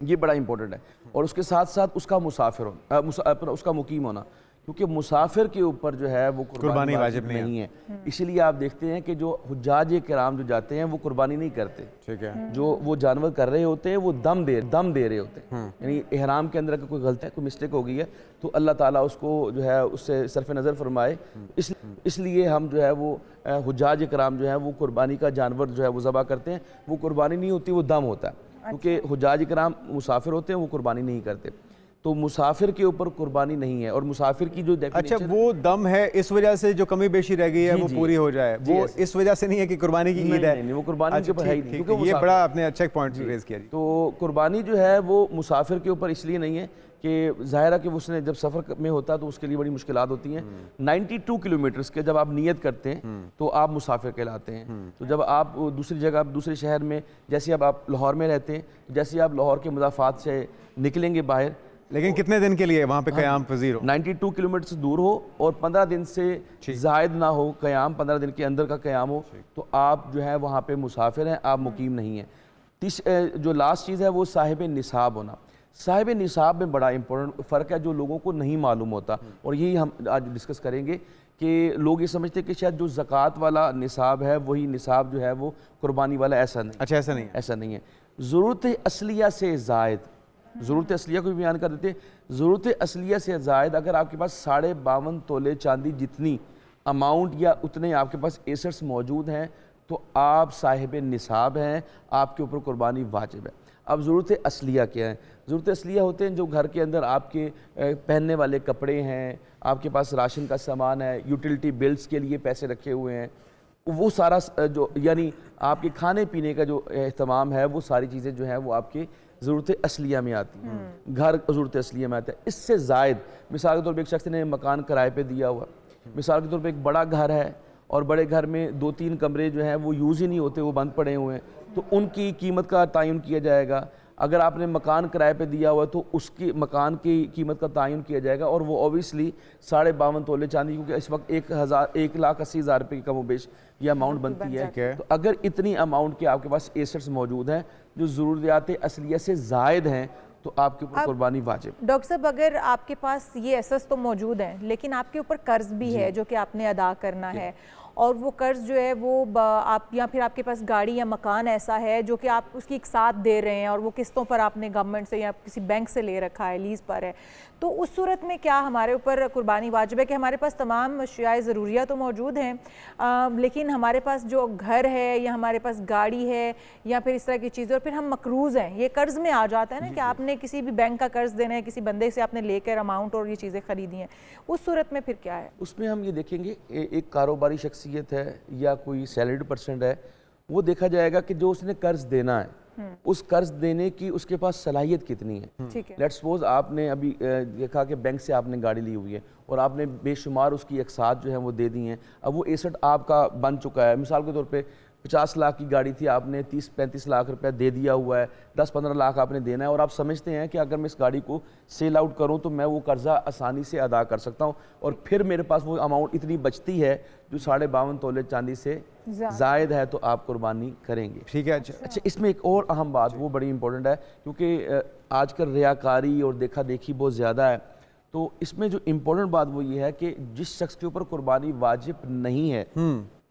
ये बड़ा इंपॉर्टेंट है, और उसके साथ साथ उसका मुसाफिर होना, उसका मुकीम होना, क्योंकि मुसाफिर के ऊपर जो है वो कुर्बानी वाजिब नहीं है। इसीलिए आप देखते हैं कि जो हुज्जाज किराम जो जाते हैं वो कुर्बानी नहीं करते, ठीक है, जो वो जानवर कर रहे होते हैं वो दम दे रहे होते हैं, यानी इहराम के अंदर कोई गलती है, कोई मिस्टेक हो गई है, तो अल्लाह ताला उसको जो है उससे सरफ नज़र फरमाए। इसलिए हम जो है वो हुज्जाज किराम जो है वो कुर्बानी का जानवर जो है वो ज़बह करते हैं। वो कुर्बानी नहीं होती, वो दम होता है, क्योंकि हुज्जाज किराम मुसाफिर होते हैं, वो कुर्बानी नहीं करते। तो मुसाफिर के ऊपर कुर्बानी नहीं है, और मुसाफिर की जो अच्छा वो दम है, इस वजह से जो कमी बेशी रह गई है वो पूरी हो जाए, वो इस वजह से नहीं है कि कुर्बानी की ईद है, वो कुर्बानी के ऊपर है ही नहीं, क्योंकि ये बड़ा आपने अच्छा एक पॉइंट रेज किया। तो कुर्बानी जो है वो मुसाफिर के ऊपर इसलिए नहीं है कि ज़ाहिर है कि उसने जब सफ़र में होता है तो उसके लिए बड़ी मुश्किलात होती हैं। 92 किलोमीटर्स के जब आप नियत करते हैं तो आप मुसाफिर कहलाते हैं। तो जब आप दूसरी जगह, दूसरे शहर में, जैसे अब आप लाहौर में रहते हैं, जैसे आप लाहौर के मुदाफ़ात से निकलेंगे बाहर, लेकिन कितने दिन के लिए वहाँ पे क़याम पज़ीर हो? 92 किलोमीटर से दूर हो और 15 दिन से ज़ायद ना हो क़याम, 15 दिन के अंदर का क़याम हो, तो आप जो है वहाँ पे मुसाफिर हैं, आप मुकीम नहीं हैं। जो लास्ट चीज़ है वो साहिब निसाब होना। साहिब निसाब में बड़ा इंपॉर्टेंट फ़र्क है जो लोगों को नहीं मालूम होता, और यही हम आज डिस्कस करेंगे कि लोग ये समझते हैं कि शायद जो ज़कात वाला निसाब है वही निसाब जो है वो कुर्बानी वाला। ऐसा नहीं। अच्छा, ऐसा नहीं है, ऐसा नहीं है। ज़रूरत असलिया से ज़ायद, ज़रूरत असलिया को भी बयान कर देते हैं, ज़रूरत असलिया से ज़ायद अगर आपके पास 52.5 तोले चांदी जितनी अमाउंट या उतने आपके पास एसेट्स मौजूद हैं तो आप साहिब निसाब हैं, आपके ऊपर कुर्बानी वाजिब है। अब ज़रूरत असलिया क्या है? ज़रूरत असलिया होते हैं जो घर के अंदर आपके पहनने वाले कपड़े हैं, आपके पास राशन का सामान है, यूटिलिटी बिल्स के लिए पैसे रखे हुए हैं, वो सारा जो यानी आपके खाने पीने का जो एहतमाम है वो सारी चीज़ें जो हैं वो आपके ज़रूरत असलिया में आती हैं, घर ज़रूरत असलिया में आता है। इससे ज़ायद मिसाल के तौर पर एक शख्स ने मकान किराए पे दिया हुआ, मिसाल के तौर पे एक बड़ा घर है और बड़े घर में 2-3 कमरे जो हैं वो यूज़ ही नहीं होते, वो बंद पड़े हुए हैं, तो उनकी कीमत का तयन किया जाएगा। अगर आपने मकान किराए पे दिया हुआ तो उसकी मकान की कीमत का तयन किया जाएगा, और वो ऑब्वियसली 52.5 तोले चांदी, क्योंकि इस वक्त 1,80,000 रुपये की कम व बेश ये अमाउंट बनती है। तो अगर इतनी अमाउंट के आपके पास एसेट्स मौजूद हैं जो ज़रूरियात असलिया से ज़ायद हैं तो आपके ऊपर कुर्बानी वाजिब। डॉक्टर साहब, अगर आपके पास ये एसेट्स तो मौजूद हैं लेकिन आपके ऊपर कर्ज भी है जो कि आपने अदा करना है, और वो कर्ज जो है वो आप या फिर आपके पास गाड़ी या मकान ऐसा है जो कि आप उसकी एक साथ दे रहे हैं और वो किस्तों पर आपने गवर्नमेंट से या किसी बैंक से ले रखा है, लीज पर है, तो उस सूरत में क्या हमारे ऊपर कुर्बानी वाजिब है कि हमारे पास तमाम अशियाए ज़रूरिया तो मौजूद हैं लेकिन हमारे पास जो घर है या हमारे पास गाड़ी है या फिर इस तरह की चीज़ें, और फिर हम मकरूज़ हैं, ये कर्ज़ में आ जाता है ना कि आपने किसी भी बैंक का कर्ज देना है, किसी बंदे से आपने लेकर अमाउंट और ये चीज़ें खरीदी हैं, उस सूरत में फिर क्या है? उसमें हम ये देखेंगे एक कारोबारी शख्सियत है या कोई सैलरीड पर्सन है, वो देखा जाएगा कि जो उसने कर्ज देना है उस कर्ज देने की उसके पास सलाहियत कितनी है। लेट्स सपोज आपने अभी देखा कि बैंक से आपने गाड़ी ली हुई है और आपने बेशुमार उसकी अकसात जो है वो दे दी हैं, अब वो एसेट आपका बन चुका है। मिसाल के तौर पे 50 लाख की गाड़ी थी, आपने 30-35 लाख रुपया दे दिया हुआ है, 10-15 लाख आपने देना है और आप समझते हैं कि अगर मैं इस गाड़ी को सेल आउट करूं तो मैं वो कर्जा आसानी से अदा कर सकता हूं और फिर मेरे पास वो अमाउंट इतनी बचती है जो 52.5 तोले चांदी से जायद है, तो आप कुर्बानी करेंगे। ठीक है। अच्छा, इसमें एक और अहम बात वो बड़ी इंपॉर्टेंट है क्योंकि आजकल रियाकारी और देखा देखी बहुत ज़्यादा है, तो इसमें जो इम्पोर्टेंट बात वो ये है कि जिस शख्स के ऊपर कुर्बानी वाजिब नहीं है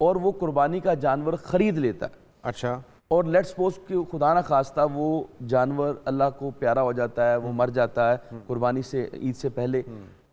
और वो कुर्बानी का जानवर खरीद लेता है, अच्छा, और लेट्स सपोज कि खुदा ना खास्ता वो जानवर अल्लाह को प्यारा हो जाता है, वो मर जाता है कुर्बानी से ईद से पहले,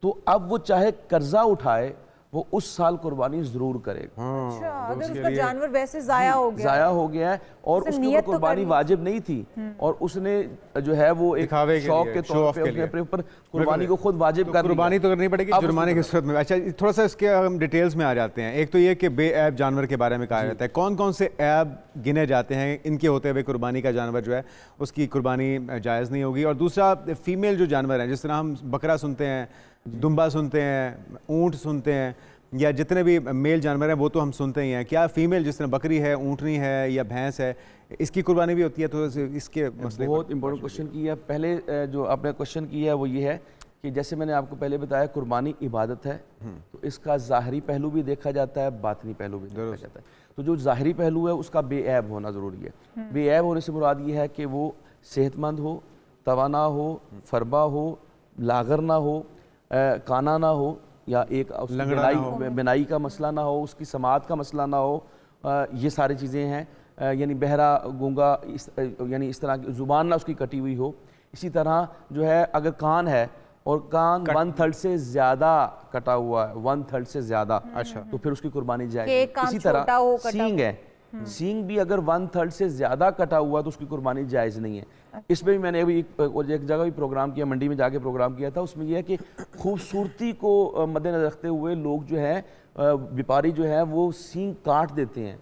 तो अब वो चाहे कर्जा उठाए वो उस साल कुर्बानी जरूर करेगा। अच्छा, अगर उसका जानवर वैसे जाया हो गया है और उसके ऊपर कुर्बानी वाजिब नहीं थी और उसने जो है वो एक शौक के तौर पे उसने अपने ऊपर कुर्बानी को खुद वाजिब कर, कुर्बानी तो करनी पड़ेगी जुर्माने की सूरत में। अच्छा, थोड़ा सा इसके हम डिटेल्स में आ जाते हैं। एक तो ये कि बेऐब जानवर के बारे में कहा जाता है, कौन कौन से ऐब गिने जाते हैं इनके होते हुए कुर्बानी का जानवर जो है उसकी कुर्बानी जायज़ नहीं होगी। और दूसरा, फीमेल जो जानवर हैं, जिस तरह हम बकरा सुनते हैं, दुम्बा सुनते हैं, ऊँट सुनते हैं, या जितने भी मेल जानवर हैं वो तो हम सुनते ही हैं, क्या फीमेल जिस तरह बकरी है, ऊँटनी है या भैंस है, इसकी कुर्बानी भी होती है? तो इसके मसले बहुत इंपॉर्टेंट क्वेश्चन किया। पहले जो आपने क्वेश्चन किया वो ये है कि जैसे मैंने आपको पहले बताया कुर्बानी इबादत है, तो इसका ज़ाहरी पहलू भी देखा जाता है, बातनी पहलू भी देखा जाता है। तो जो ज़ाहरी पहलू है उसका बेऐब होना ज़रूरी है। बेऐब होने से मुराद ये है कि वो सेहतमंद हो, तवाना हो, फरबा हो, लागर ना हो, काना ना हो, या एक बिनाई का मसला ना हो, उसकी समात का मसला ना हो, ये सारी चीज़ें हैं। यानी बहरा गूंगा यानी इस तरह की ज़ुबान ना उसकी कटी हुई हो। इसी तरह जो है अगर कान है और कान 1/3 से ज़्यादा कटा हुआ है, 1/3 से ज़्यादा, अच्छा, तो फिर उसकी कुर्बानी जाएगी। इसी तरह सींग है, सींग भी अगर 1/3 से ज़्यादा कटा हुआ तो उसकी कुर्बानी जायज़ नहीं है। इसमें भी मैंने अभी एक जगह भी प्रोग्राम किया, मंडी में जाके प्रोग्राम किया था, उसमें यह है कि खूबसूरती को मद्देनजर रखते हुए लोग जो है व्यापारी जो है वो सींग काट देते हैं।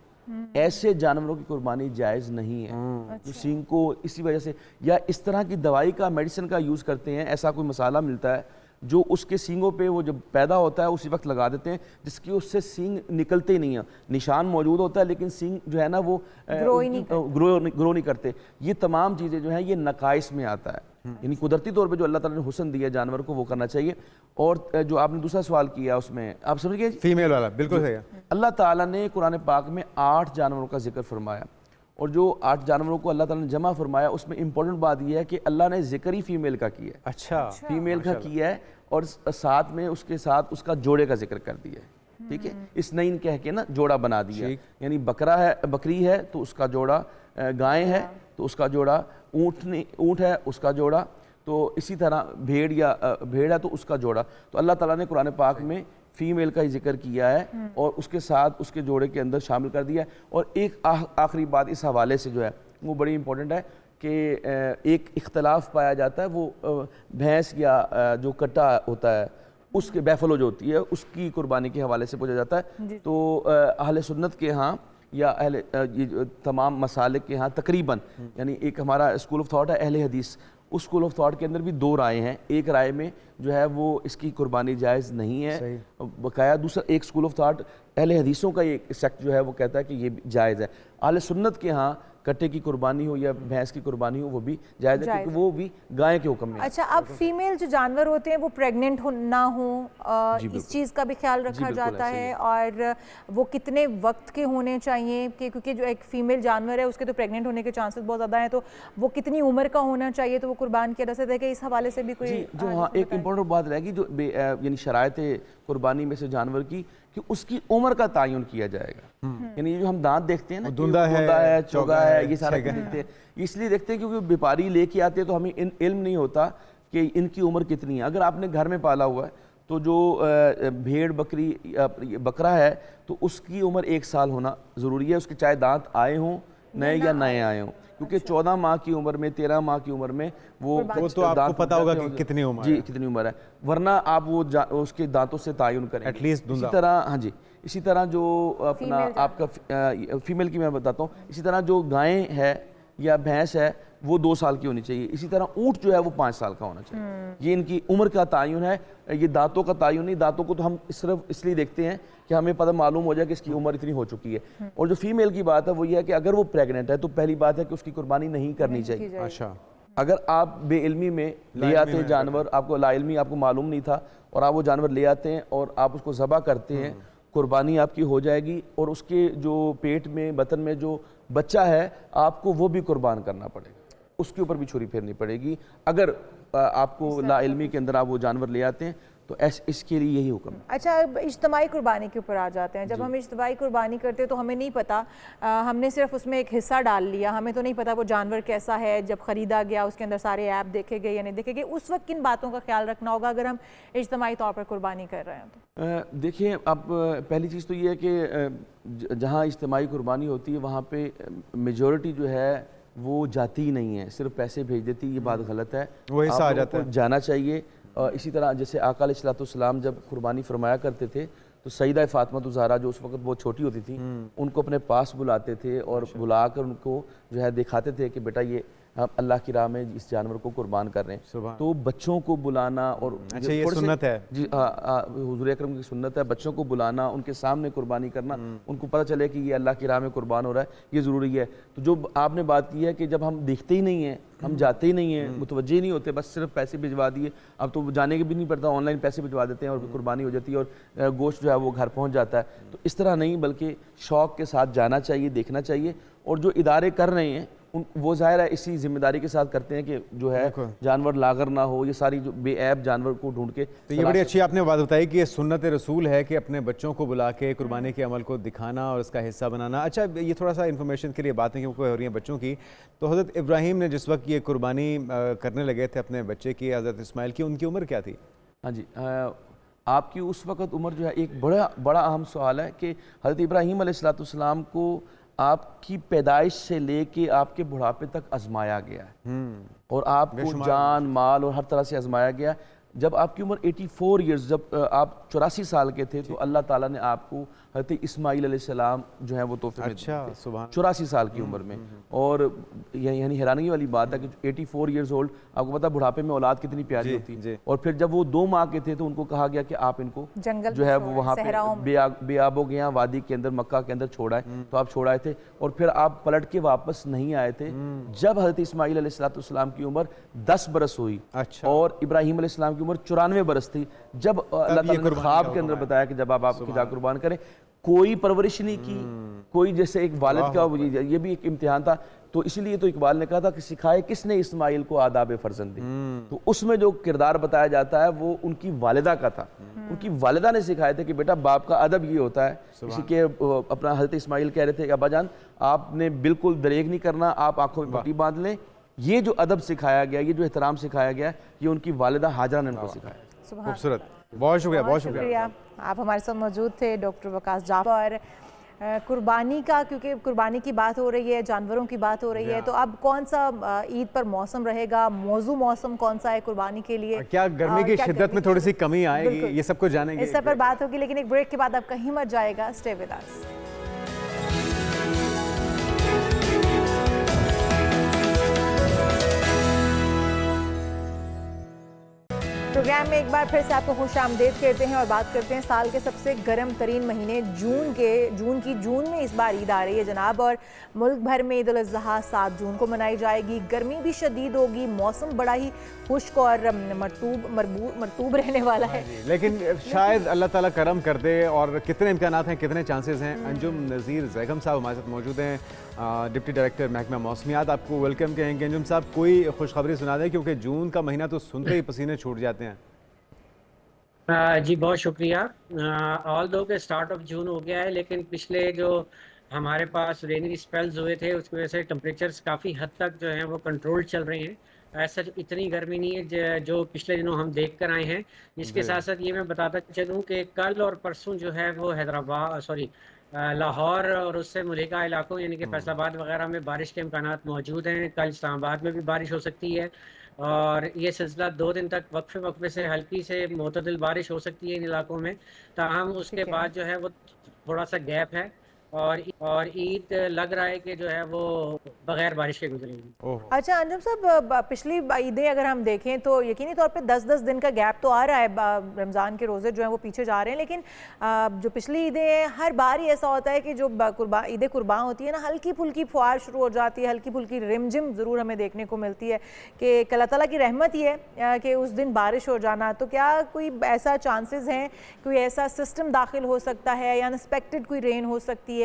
ऐसे जानवरों की कुर्बानी जायज़ नहीं है। जो सींग को इसी वजह से या इस तरह की दवाई का, मेडिसिन का यूज़ करते हैं, ऐसा कोई मसाला मिलता है जो उसके सींगों पे वो जब पैदा होता है उसी वक्त लगा देते हैं, जिसकी उससे सींग निकलते ही नहीं है। निशान मौजूद होता है लेकिन सींग जो है ना वो ग्रो नहीं करते। ये तमाम चीज़ें जो हैं ये नकाइस में आता है। यानी कुदरती तौर पे जो अल्लाह ताला ने हुस्न दिया जानवर को वो करना चाहिए। और जो आपने दूसरा सवाल किया उसमें आप समझ गए, फीमेल वाला, बिल्कुल सही है। अल्लाह ताला ने कुरान पाक में 8 जानवरों का जिक्र फरमाया और जो 8 जानवरों को अल्लाह ताला ने जमा फरमाया उसमें इंपॉर्टेंट बात यह है कि अल्लाह ने जिक्र ही फीमेल का किया है। अच्छा, फीमेल का किया है और साथ में उसके साथ उसका जोड़े का जिक्र कर दिया है। ठीक है, इस नईन कह के ना जोड़ा बना दिया, यानी बकरा है, बकरी है तो उसका जोड़ा, गाय है तो उसका जोड़ा, ऊँट है उसका जोड़ा, तो इसी तरह भेड़ है तो उसका जोड़ा। तो अल्लाह ताला ने कुरान पाक में फीमेल का ही जिक्र किया है और उसके साथ उसके जोड़े के अंदर शामिल कर दिया है। और एक आखिरी बात इस हवाले से जो है वो बड़ी इंपॉर्टेंट है कि एक इख्तलाफ पाया जाता है, वो भैंस या जो कट्टा होता है उसके बैफलो जो होती है उसकी कुर्बानी के हवाले से पूछा जाता है। तो अहले सुन्नत के यहाँ या अहले ये तमाम मसालिक के यहाँ तकरीबन, यानी एक हमारा स्कूल ऑफ थॉट है अहले हदीस, उस स्कूल ऑफ थॉट के अंदर भी 2 राय हैं। एक राय में जो है वो इसकी कुर्बानी जायज़ नहीं है बकाया, दूसरा एक स्कूल ऑफ थॉट अहले हदीसों का एक सेक्ट जो है वो कहता है कि ये जायज़ है। अहले सुन्नत के यहाँ कट्टे की कुर्बानी हो या भैंस की कुर्बानी हो वो भी जायज़ है क्योंकि वो भी गाय के हुक्म में। अच्छा, अब फीमेल जो जानवर होते हैं वो प्रेग्नेंट ना हो, इस चीज़ का भी ख्याल रखा जाता है। और वो कितने वक्त के होने चाहिए क्योंकि जो एक फीमेल जानवर है उसके तो प्रेग्नेंट होने के चांसेस बहुत ज़्यादा हैं, तो वो कितनी उम्र का होना चाहिए तो वो कुर्बान किया जा सकता है कि इस हवाले से भी कोई जो हाँ एक इम्पोर्टेंट बात रहेगी जो यानी शरायत कुर्बानी में से जानवर की कि उसकी उम्र का तयन किया जाएगा। यानी ये जो हम दांत देखते हैं ना, धुंधा है, चौगा है, ये सारा देखते हैं, इसलिए देखते हैं क्योंकि व्यापारी लेके आते हैं तो हमें इल्म नहीं होता कि इनकी उम्र कितनी है। अगर आपने घर में पाला हुआ है तो जो भेड़ बकरी बकरा है तो उसकी उम्र 1 साल होना ज़रूरी है, उसके चाहे दांत आए हों नए या नए आए हों, क्योंकि 14 माह की उम्र में 13 माह की उम्र में वो तो आपको पता होगा कि कितनी उम्र जी कितनी उम्र है, वरना आप वो उसके दांतों से तायुन करें एटलीस्ट। इसी तरह हाँ जी, इसी तरह जो अपना आपका फीमेल की मैं बताता हूँ, इसी तरह जो गाय है या भैंस है वो 2 साल की होनी चाहिए। इसी तरह ऊँट जो है वो 5 साल का होना चाहिए। ये इनकी उम्र का तायुन है, ये दांतों का तायुन नहीं। दांतों को तो हम सिर्फ इसलिए देखते हैं कि हमें पता मालूम हो जाए कि इसकी उम्र इतनी हो चुकी है। और जो फीमेल की बात है वो ये है कि अगर वो प्रेग्नेंट है तो पहली बात है कि उसकी कुर्बानी नहीं करनी चाहिए। अच्छा, अगर आप बेइल्मी में ले आते हैं जानवर, आपको लाइल्मी आपको मालूम नहीं था और आप वो जानवर ले आते हैं और आप उसको ज़बह करते हैं, कुर्बानी आपकी हो जाएगी और उसके जो पेट में बतन में जो बच्चा है आपको वो भी कुर्बान करना पड़ेगा, उसके ऊपर भी छुरी फेरनी पड़ेगी। अगर आपको लाइल्मी के अंदर आप वो जानवर ले आते हैं तो इसके लिए यही हुक्म है। अच्छा, अब इज्तिमाई कुर्बानी के ऊपर आ जाते हैं। जब हम इज्तिमाई कुर्बानी करते हैं तो हमें नहीं पता, हमने सिर्फ उसमें एक हिस्सा डाल लिया, हमें तो नहीं पता वो जानवर कैसा है, जब ख़रीदा गया उसके अंदर सारे ऐप देखे गए या नहीं देखे गए, उस वक्त किन बातों का ख्याल रखना होगा अगर हम इज्तिमाई तौर पर कुर्बानी कर रहे हैं तो? देखिए, अब पहली चीज़ तो ये है कि जहाँ इज्तिमाई कुर्बानी होती है वहाँ पे मेजॉरिटी जो है वो जाती ही नहीं है, सिर्फ पैसे भेज देती है। ये बात गलत है, वो हिस्सा आ जाता है। जाना चाहिए। इसी तरह जैसे आका अलैहिस्सलाम जब कुर्बानी फरमाया करते थे तो सईदा फ़ातिमा ज़हरा जो उस वक्त बहुत छोटी होती थी उनको अपने पास बुलाते थे और बुलाकर उनको जो है दिखाते थे कि बेटा ये हम अल्लाह की राह में इस जानवर को कुर्बान कर रहे हैं। तो बच्चों को बुलाना और अच्छा, ये सुन्नत है जी, हुजूर अकरम की सुन्नत है, बच्चों को बुलाना, उनके सामने कुर्बानी करना, उनको पता चले कि ये अल्लाह की राह में कुर्बान हो रहा है, ये ज़रूरी है। तो जो आपने बात की है कि जब हम देखते ही नहीं हैं, हम जाते ही नहीं हैं, मुतवज्जे ही नहीं होते, बस सिर्फ पैसे भिजवा दिए, अब तो जाने के भी नहीं पड़ता, ऑनलाइन पैसे भिजवा देते हैं और कुर्बानी हो जाती है और गोश्त जो है वो घर पहुँच जाता है। तो इस तरह नहीं, बल्कि शौक़ के साथ जाना चाहिए, देखना चाहिए। और जो इदारे कर रहे हैं वो ज़ाहिर है इसी जिम्मेदारी के साथ करते हैं कि जो है जानवर लागर ना हो, ये सारी जो बेऐब जानवर को ढूंढ के। तो ये बड़ी अच्छी आपने बात बताई कि ये सुन्नत रसूल है कि अपने बच्चों को बुला के कुर्बानी के अमल को दिखाना और उसका हिस्सा बनाना। अच्छा, ये थोड़ा सा इन्फॉर्मेशन के लिए बातें क्योंकि हो रही हैं बच्चों की, तो हज़रत इब्राहीम ने जिस वक्त ये कुर्बानी करने लगे थे अपने बच्चे की, हज़रत इस्माइल की, उनकी उम्र क्या थी? हाँ जी, आपकी उस वक़्त उम्र जो है, एक बड़ा अहम सवाल है कि हज़रत इब्राहीम अलैहिस्सलाम को आपकी पैदाइश से लेके आपके बुढ़ापे तक आजमाया गया है और आपको जान माल और हर तरह से आजमाया गया। जब आपकी उम्र 84 इयर्स, जब आप 84 साल के थे तो अल्लाह ताला ने आपको हज़रत इस्माइल अलैहिस्सलाम जो है वो तोहफे में दिए थे 84 साल की उम्र में। और यानी हैरानी वाली बात है कि 84 इयर्स ओल्ड, आपको पता बुढ़ापे में औलाद कितनी प्यारी होती है। और फिर जब वो 2 माह के थे तो उनको कहा गया कि आप इनको जो है वो वहाँ पे बेआबो गया वादी के अंदर, मक्का के अंदर छोड़ आए, तो आप छोड़ आए थे और फिर आप पलट के वापस नहीं आए थे जब हज़रत इस्माइल अलैहिस्सलाम की उम्र 10 बरस हुई। और इब्राहीम अलैहिस्सलाम की उम्र 94 बरस थी जब अल्लाह ताला ने ख्वाब के अंदर बताया कि जब आप आपकी कुर्बान करें। कोई परवरिश नहीं की, कोई जैसे एक वालिद का, ये भी एक इम्तिहान था। तो इसीलिए तो इकबाल ने कहा था कि सिखाए किसने इस्माइल को आदाब फर्जंदी। तो उसमें जो किरदार बताया जाता है वो उनकी वालिदा का था। उनकी वालिदा ने सिखाए थे कि बेटा बाप का अदब ये होता है। इसी के अपना हज़रत इस्माइल कह रहे थे कि अब्बा जान आपने बिल्कुल दरेग नहीं करना, आप आंखों में पट्टी बांध लें। ये जो अदब सिखाया गया, ये जो एहतराम सिखाया गया, ये उनकी वालिदा हाजरा ने उनको सिखाया। खूबसूरत, बहुत शुक्रिया, बहुत शुक्रिया। आप हमारे साथ मौजूद थे डॉक्टर वकास जाफर। कुर्बानी का, क्योंकि कुर्बानी की बात हो रही है, जानवरों की बात हो रही है, तो अब कौन सा ईद पर मौसम रहेगा, मौसम कौन सा है कुर्बानी के लिए, क्या गर्मी की शिद्दत में थोड़ी सी कमी आएगी, ये सब कुछ जानेंगे। इस सब पर बात होगी, लेकिन एक ब्रेक के बाद आप कहीं मत जाएगा, स्टे विद अस। प्रोग्राम में एक बार फिर से आपको खुश आमदेद कहते हैं और बात करते हैं साल के सबसे गर्म तरीन महीने जून में इस बार ईद आ रही है जनाब। और मुल्क भर में ईद उल अज़हा 7 जून को मनाई जाएगी। गर्मी भी शदीद होगी, मौसम बड़ा ही खुश्क और मरतूब रहने वाला है, लेकिन शायद अल्लाह ताला करम कर दे। और कितने इम्कानात हैं, कितने चांसेस हैं। अंजुम नज़ीर ज़ैगम साहब हमारे साथ मौजूद हैं, डिप्टी डायरेक्टर महकमा मौसमियात। आपको वेलकम कहेंगे अंजुम साहब, कोई खुशखबरी सुना दें क्योंकि जून का महीना तो सुनते ही पसीने छूट जाते हैं। जी बहुत शुक्रिया। ऑल दो के स्टार्ट ऑफ जून हो गया है, लेकिन पिछले जो हमारे पास रेनी स्पेल्स हुए थे उसकी वजह से टेम्परेचर्स काफ़ी हद तक जो हैं वो कंट्रोल चल रहे हैं। ऐसा इतनी गर्मी नहीं है जो पिछले दिनों हम देख कर आए हैं। इसके जी साथ साथ ये मैं बताता चलूँ कि कल और परसों जो है वो हैदराबाद सॉरी लाहौर और उससे मुल्हिका इलाकों यानी कि फैसलाबाद वगैरह में बारिश के इम्कान मौजूद हैं। कल इस्लामाबाद में भी बारिश हो सकती है और ये सिलसिला 2 दिन तक वक्फे वक्फे से हल्की से मुतदिल बारिश हो सकती है इन इलाकों में। ताहम उसके ठीक है। बाद जो है वो थोड़ा सा गैप है और ईद लग रहा है कि जो है वो बगैर बारिश के गुजरेगी। ओह अच्छा अंजुम साहब, पिछली ईदें अगर हम देखें तो यकीनी तौर पे 10-10 दिन का गैप तो आ रहा है, रमज़ान के रोज़े जो हैं वो पीछे जा रहे हैं, लेकिन जो पिछली ईदें हैं हर बार ही ऐसा होता है कि जो ईद कुर्बान होती है ना, हल्की फुल्की फुहार शुरू हो जाती है, हल्की फुल्की रिमझिम ज़रूर हमें देखने को मिलती है कि अल्लाह ताला की रहमत ही है कि उस दिन बारिश हो जाना। तो क्या कोई ऐसा चांसेस हैं, कोई ऐसा सिस्टम दाखिल हो सकता है या अनएक्सपेक्टेड कोई रेन हो सकती है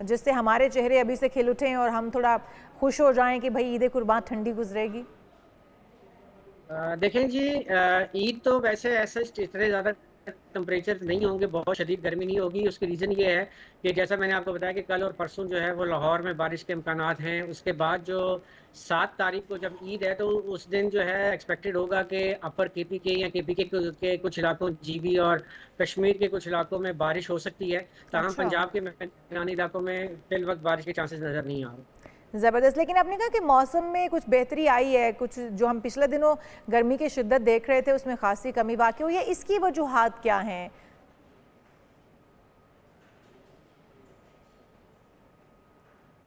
जिससे हमारे चेहरे अभी से खिल उठें और हम थोड़ा खुश हो जाएं कि भाई ईद कुर्बान ठंडी गुजरेगी? देखें जी, ईद तो वैसे ऐसे इतने ज़्यादा टेम्परेचर नहीं होंगे, बहुत शदीद गर्मी नहीं होगी। उसकी रीज़न ये है कि जैसा मैंने आपको बताया कि कल और परसों जो है वो लाहौर में बारिश के इम्कानात हैं। उसके बाद जो 7 तारीख को जब ईद है तो उस दिन जो है एक्सपेक्टेड होगा कि अपर केपी के या केपी के कुछ इलाकों, जीबी और कश्मीर के कुछ इलाकों में बारिश हो सकती है। ताहम अच्छा, पंजाब के मैदानी इलाकों में फिल वक्त बारिश के चांसेस नज़र नहीं आ रहे। ज़बरदस्त। लेकिन आपने कहा कि मौसम में कुछ बेहतरी आई है, कुछ जो हम पिछले दिनों गर्मी की शिद्दत देख रहे थे उसमें खासी कमी वाक़ई हुई है, इसकी वजूहात क्या हैं?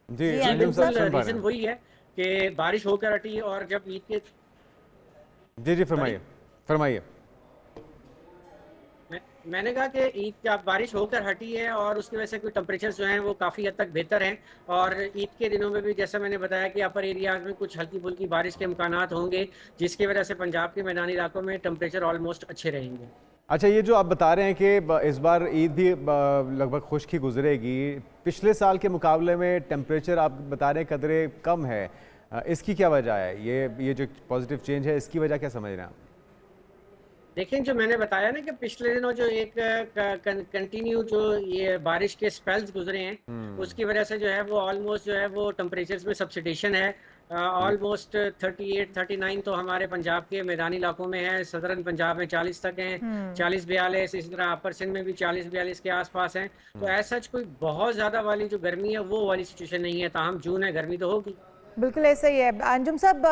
जी जी, अंजुम साहब सुन पा रहे रीज़न हैं। वही है कि बारिश होकर हटी और जब ईद के जी जी फरमाइए फरमाइए। मैंने कहा कि ईद का बारिश होकर हटी है और उसकी वजह से कोई टेम्परेचर जो हैं वो काफ़ी हद तक बेहतर हैं। और ईद के दिनों में भी जैसा मैंने बताया कि अपर एरियाज में कुछ हल्की फुल्की बारिश के इम्कानात होंगे, जिसकी वजह से पंजाब के मैदानी इलाकों में टेम्परेचर ऑलमोस्ट अच्छे रहेंगे। अच्छा ये जो आप बता रहे हैं कि इस बार ईद भी लगभग खुश्क ही गुजरेगी, पिछले साल के मुकाबले में टेम्परेचर आप बता रहे हैं कदरे कम है, इसकी क्या वजह है? ये जो पॉजिटिव चेंज है इसकी वजह क्या समझ रहे हैं आप? देखें, जो मैंने बताया ना कि पिछले दिनों जो एक कंटिन्यू जो ये बारिश के स्पेल्स गुजरे हैं उसकी वजह से जो है वो ऑलमोस्ट जो है वो टेम्परेचर्स में सब्सिडेशन है। ऑलमोस्ट 38-39 तो हमारे पंजाब के मैदानी इलाकों में है, सदरन पंजाब में 40 तक हैं, 40-42, इसी तरह अपर सिंध में भी 40-42 के आसपास हैं। तो ऐसा कोई बहुत ज़्यादा वाली जो गर्मी है वो वाली सिचुएशन नहीं है। ताहम जून है, गर्मी तो होगी। बिल्कुल ऐसा ही है। अंजुम साहब,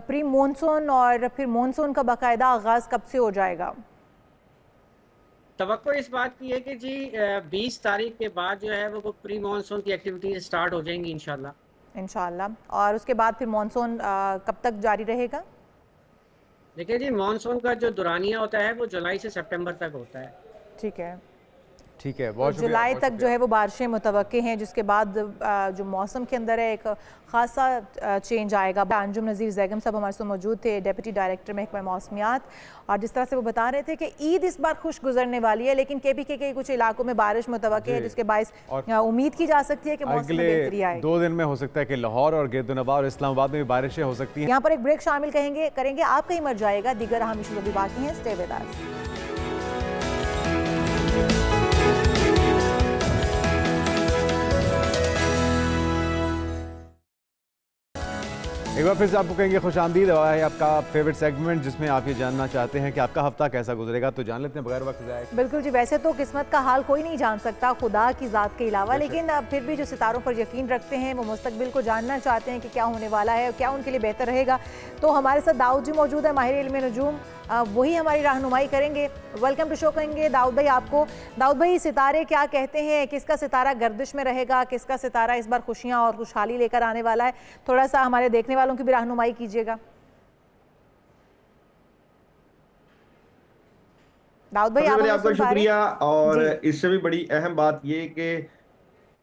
प्री मानसून और फिर मानसून का बाकायदा आगाज़ कब से हो जाएगा? तवक्को इस बात की है कि जी 20 तारीख के बाद जो है वो प्री मानसून की एक्टिविटीज स्टार्ट हो जाएंगी इंशाल्लाह। और उसके बाद फिर मानसून कब तक जारी रहेगा? देखिए जी, मानसून का जो दुरानिया होता है वो जुलाई से सितंबर तक होता है। ठीक है, ठीक है, तो बहुत शुक्रिया, जुलाई बहुत तक जो शुक्रिया। है वो बारिशें मुतवक्के हैं, जिसके बाद जो मौसम के अंदर है एक खासा चेंज आएगा। अंजुम नज़ीर जैगम साहब हमारे साथ मौजूद थे, डेप्यूटी डायरेक्टर महकमा मौसमियात, और जिस तरह से वो बता रहे थे कि ईद इस बार खुश गुजरने वाली है, लेकिन KPK के कुछ इलाकों में बारिश मुतवक्के है, जिसके बायस उम्मीद की जा सकती है कि मौसम में बेहतरी आएगी। 2 दिन में हो सकता है कि लाहौर और गिरदुनवा और इस्लामाबाद में भी बारिशें हो सकती हैं। यहाँ पर एक ब्रेक शामिल करेंगे, आप कहीं मर जाएगा, दीगर अहम इशू भी बाकी हैं। Stay with us. एक बार फिर से आपको कहेंगे खुश आमदीद है आपका फेवरेट सेगमेंट, जिसमें आप ये जानना चाहते हैं कि आपका हफ्ता कैसा गुजरेगा। तो जान लेते हैं बगैर वक्त ज़ाया। बिल्कुल जी, वैसे तो किस्मत का हाल कोई नहीं जान सकता खुदा की ज़ात के अलावा, लेकिन फिर भी जो सितारों पर यकीन रखते हैं वो मुस्तकबिल को जानना चाहते हैं कि क्या होने वाला है और क्या उनके लिए बेहतर रहेगा। तो हमारे साथ दाऊद जी मौजूद है, माहिर इल्म नजूम, वही हमारी रहनुमाई करेंगे। वेलकम टू शो कहेंगे दाऊद भाई आपको। दाऊद भाई, सितारे क्या कहते हैं, किसका सितारा गर्दिश में रहेगा, किसका सितारा इस बार खुशियाँ और खुशहाली लेकर आने वाला है? थोड़ा सा हमारे देखने वालों की भी रहनुमाई कीजिएगा। दाऊद भाई, आपका शुक्रिया। और इससे भी बड़ी अहम बात ये कि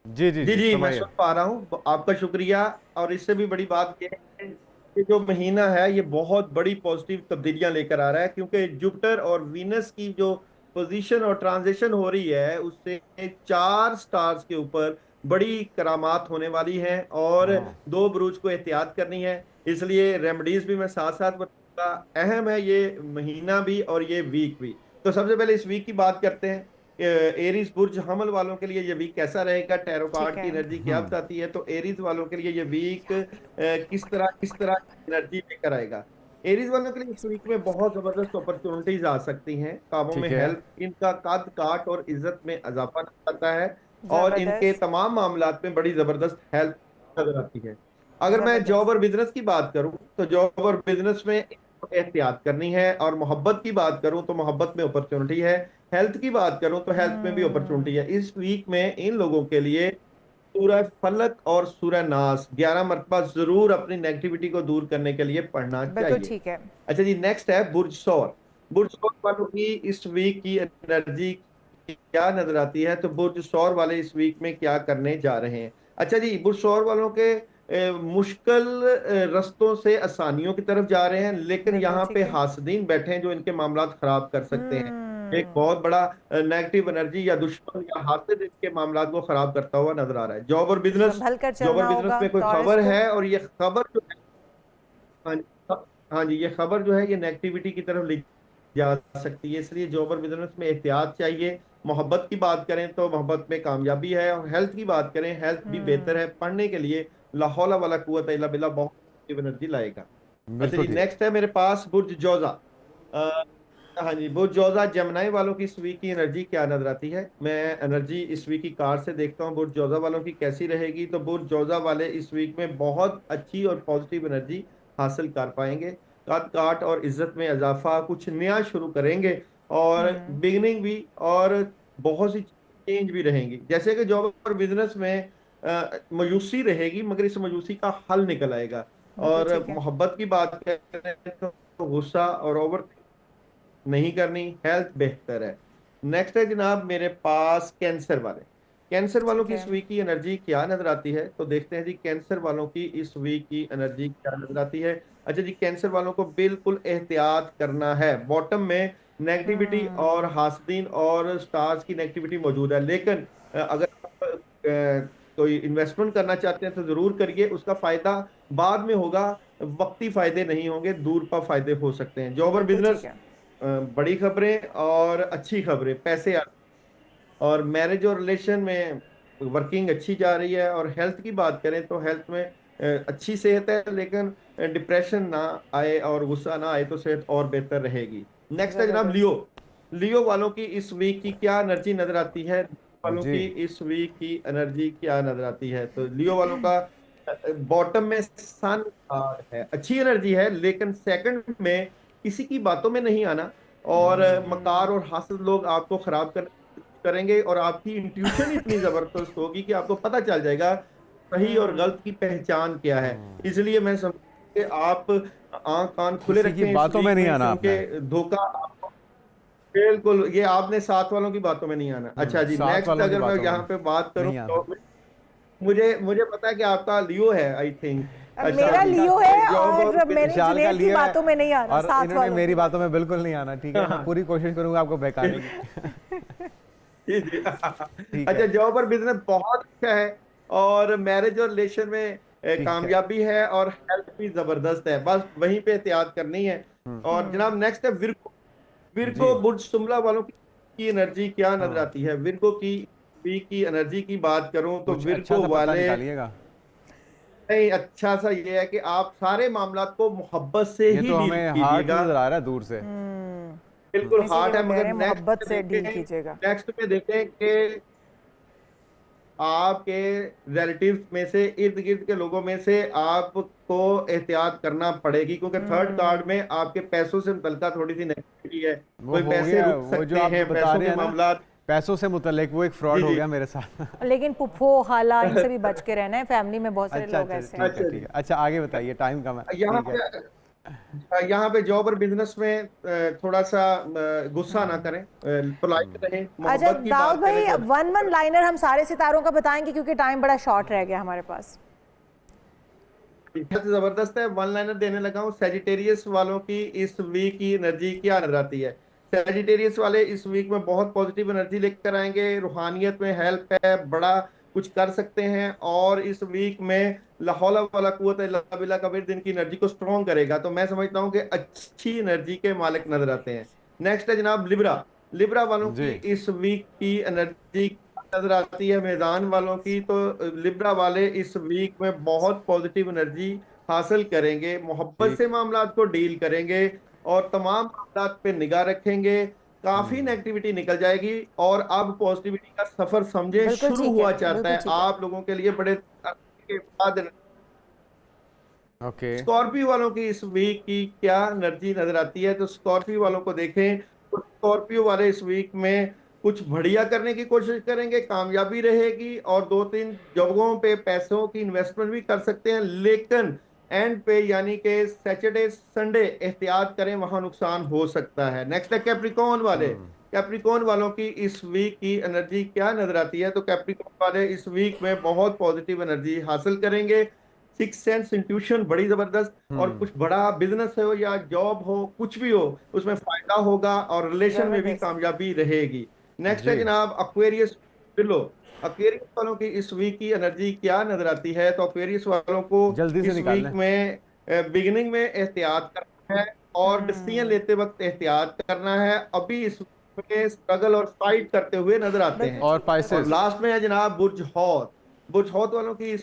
जी जी जी मैं सुन पा रहा हूँ, आपका शुक्रिया। और इससे भी बड़ी बात ये है कि जो महीना है ये बहुत बड़ी पॉजिटिव तब्दीलियां लेकर आ रहा है, क्योंकि जुपिटर और वीनस की जो पोजीशन और ट्रांजिशन हो रही है उससे 4 स्टार्स के ऊपर बड़ी करामात होने वाली हैं और 2 बुरूज को एहतियात करनी है। इसलिए रेमेडीज भी मैं साथ साथ बताऊंगा। अहम है ये महीना भी और ये वीक भी। तो सबसे पहले इस वीक की बात करते हैं। एरीज बुर्ज हमल वालों के लिए ये वीक कैसा रहेगा, टैरो कार्ड की एनर्जी क्या बताती है। तो एरीज वालों के लिए ये वीक किस तरह एनर्जी लेकर आएगा। एरीज वालों के लिए इस वीक में बहुत जबरदस्त अपॉर्चुनिटीज आ सकती हैं, कामों में हेल्प, इनका कद काट और इज्जत में इजाफा आता है और इनके तमाम मामलात में बड़ी जबरदस्त हेल्प नजर आती है। अगर मैं जॉब और बिजनेस की बात करूं तो जॉब और बिजनेस में एहतियात करनी है, और मोहब्बत की बात करूं तो मोहब्बत में अपॉर्चुनिटी है, हेल्थ की बात करूं तो हेल्थ में भी अपॉर्चुनिटी है। इस वीक में इन लोगों के लिए सूरह फलक और सूरह नास 11 मरतबा जरूर अपनी नेगेटिविटी को दूर करने के लिए पढ़ना चाहिए। ठीक है। अच्छा जी, नेक्स्ट है बुर्ज सौर। बुर्ज सौर वालों की इस वीक की एनर्जी क्या नजर आती है। तो बुर्ज सौर वाले इस वीक में क्या करने जा रहे हैं। अच्छा जी, बुर्ज सौर वालों के मुश्किल रस्तों से आसानियों की तरफ जा रहे हैं, लेकिन यहाँ पे हासदीन बैठे हैं जो इनके मामलात खराब कर सकते हैं। एक बहुत बड़ा नेगेटिव एनर्जी या दुश्मन या हासिद इनके मामलात को खराब करता हुआ नजर आ रहा है। जॉब और बिजनेस में कोई खबर है, और ये खबर जो है, हाँ जी, ये खबर जो है ये नेगेटिविटी की तरफ ले जा सकती है, इसलिए जॉब और बिजनेस में एहतियात चाहिए। मोहब्बत की बात करें तो मोहब्बत में कामयाबी है, और हेल्थ की बात करें हेल्थ भी बेहतर है। पढ़ने के लिए ला हौला वाला कुव्वत इल्ला बिल्लाह बहुत एनर्जी लाएगा। अच्छा जी, नेक्स्ट है मेरे पास बुर्ज जोजा। हाँ जी, बुर्ज जोजा जमनाई वालों की इस वीक की एनर्जी क्या नजर आती है। मैं एनर्जी इस वीक की कार्ड से देखता हूँ बुर्ज जोजा वालों की कैसी रहेगी। तो बुर्ज जोजा वाले इस वीक में बहुत अच्छी और पॉजिटिव एनर्जी हासिल कर पाएंगे। कद काट और इज्जत में इजाफा, कुछ नया शुरू करेंगे, और बिगनिंग भी, और बहुत सी चेंज भी रहेंगी। जैसे कि जॉब और बिजनेस में मायूसी रहेगी, मगर इस मायूसी का हल निकल आएगा। और मोहब्बत की बात करें तो गुस्सा और ओवर नहीं करनी, हेल्थ बेहतर है। नेक्स्ट है जनाब मेरे पास कैंसर वाले। कैंसर वालों की इस वीक की एनर्जी क्या नजर आती है। तो देखते हैं जी, कैंसर वालों की इस वीक की एनर्जी क्या नजर आती है। अच्छा जी, कैंसर वालों को बिल्कुल एहतियात करना है। बॉटम में नेगेटिविटी और हासदीन और स्टार्स की नेगेटिविटी मौजूद है, लेकिन अगर आप कोई इन्वेस्टमेंट करना चाहते हैं तो जरूर करिए, उसका फायदा बाद में होगा, वक्ती फायदे नहीं होंगे, दूर पर फायदे हो सकते हैं। जॉब और बिजनेस बड़ी खबरें और अच्छी खबरें, पैसे और मैरिज और रिलेशन में वर्किंग अच्छी जा रही है। और हेल्थ की बात करें तो हेल्थ में अच्छी सेहत है, लेकिन डिप्रेशन ना आए और गुस्सा ना आए तो सेहत और बेहतर रहेगी। नेक्स्ट है जनाब लियो। लियो वालों की इस वीक की क्या एनर्जी नजर आती है। वालों की इस वीक की एनर्जी क्या नजर आती है। तो लियो वालों का बॉटम में सन है, अच्छी एनर्जी है, लेकिन सेकंड में किसी की बातों में नहीं आना, और मकार और हासिद लोग आपको खराब करेंगे, और आपकी इंट्यूशन इतनी जबरदस्त होगी कि आपको पता चल जाएगा सही और गलत की पहचान क्या है। इसलिए मैं समझता कि आप आंख कान खुले रखें, बातों में नहीं आना, क्योंकि धोखा आपको बिल्कुल, ये आपने साथ वालों की बातों में नहीं आना। अच्छा जी, नेक्स्ट अगर मैं यहाँ पे बात करूँ तो मुझे पता है कि आपका लियो है, आई थिंक। मेरा लियो है, और मेरे जुनैद की बातों में नहीं आना, और इन्होंने मेरी बातों में बिल्कुल नहीं आना। ठीक है, मैं पूरी कोशिश करूंगा आपको बहकाने की। अच्छा, जॉब और बिजनेस बहुत अच्छा है, और मैरिज और रिलेशन में कामयाबी है, और हेल्थ भी जबरदस्त है, बस वहीं पे एहतियात करनी है। और जनाब नेक्स्ट है विर्गो। विर्गो बुर्ज सुमला वालों की एनर्जी क्या नजर आती है। विर्गो की वीक की एनर्जी की बात करूं तो विर्गो वाले नहीं, अच्छा सा ये है कि आप सारे मामलात को मोहब्बत से ही डील कीजिएगा। नजर आ रहा है दूर से, बिल्कुल हार्ट है, मगर मोहब्बत से डील कीजिएगा। नेक्स्ट में देखें कि आपके रिलेटिव्स में से, इर्द गिर्द के लोगों में से आपको एहतियात करना पड़ेगी, क्योंकि थर्ड कार्ड में आपके पैसों से मुतल्लिका थोड़ी सी नेगेटिविटी है। कोई पैसे रुक सकते हैं, पैसों के मामलात, पैसों से मुतल्लिक वो एक फ्रॉड हो गया मेरे साथ। लेकिन पुप्पो खाला इनसे भी बच के रहना है, फैमिली में बहुत सारे लोग ऐसे हैं। अच्छा, आगे बताइए, टाइम कम है। यहाँ पे जॉब और बिजनेस में थोड़ा सा गुस्सा ना करें, पोलाइट रहें। अच्छा दाऊद भाई, वन लाइनर हम सारे सितारों का बताएंगे क्योंकि टाइम बड़ा शॉर्ट रह गया हमारे पास। जबरदस्त है, वन लाइनर देने लगा हूँ। सैजिटेरियस वालों की इस वीक की एनर्जी क्या नजर आती है। सैजिटेरियस वाले इस वीक में बहुत पॉजिटिव एनर्जी लेकर आएंगे, रूहानियत में हेल्प है, बड़ा कुछ कर सकते हैं, और इस वीक में लाहौला वाला कुव्वत इल्ला बिल्लाह का दिन की एनर्जी को स्ट्रॉन्ग करेगा। तो मैं समझता हूँ कि अच्छी एनर्जी के मालिक नजर आते हैं। नेक्स्ट है जनाब लिब्रा। लिब्रा वालों जी। की इस वीक की एनर्जी नजर आती है। मैदान वालों की तो लिब्रा वाले इस वीक में बहुत पॉजिटिव एनर्जी हासिल करेंगे, मोहब्बत ठीक। से मामलात को डील करेंगे और तमाम मामलात पे निगाह रखेंगे। काफी नेगेटिविटी निकल जाएगी और अब पॉजिटिविटी का सफर समझे बिल्कुल शुरू ठीक हुआ है, चाहता बिल्कुल है ठीक है। आप लोगों के लिए बड़े अरसे के बाद। ओके। स्कॉर्पियो वालों की इस वीक की क्या एनर्जी नजर आती है, तो स्कॉर्पियो वालों को देखें तो स्कॉर्पियो वाले इस वीक में कुछ बढ़िया करने की कोशिश करेंगे, कामयाबी रहेगी और 2-3 जगहों पे पैसों की इन्वेस्टमेंट भी कर सकते हैं, लेकिन एंड पे यानी कि सैटरडे संडे एहतियात करें, वहां नुकसान हो सकता है। नेक्स्ट है कैप्रिकॉर्न वाले। कैप्रिकॉर्न वालों की इस वीक की एनर्जी क्या नजर आती है, तो कैप्रिकॉर्न वाले इस वीक में बहुत पॉजिटिव एनर्जी हासिल करेंगे। सिक्स सेंस इंट्यूशन बड़ी जबरदस्त और कुछ बड़ा बिजनेस हो या जॉब हो, कुछ भी हो, उसमें फायदा होगा और रिलेशन में भी जबरदस्त। कामयाबी रहेगी। नेक्स्ट है जी। जनाब अक्वेरियस बिलो। अक्वेरियस वालों की इस वीक की एनर्जी क्या नजर आती है, तो अक्वेरियस वालों को जल्दी से इस निकाल वीक लें। में बिगिनिंग में एहतियात करना है और डिसीजन लेते वक्त एहतियात करना है। अभी इस में स्ट्रगल और फाइट करते हुए नजर आते हैं। और और पाइसेस। लास्ट में है जनाब बुर्ज हौत। बुर्ज हौत वालों की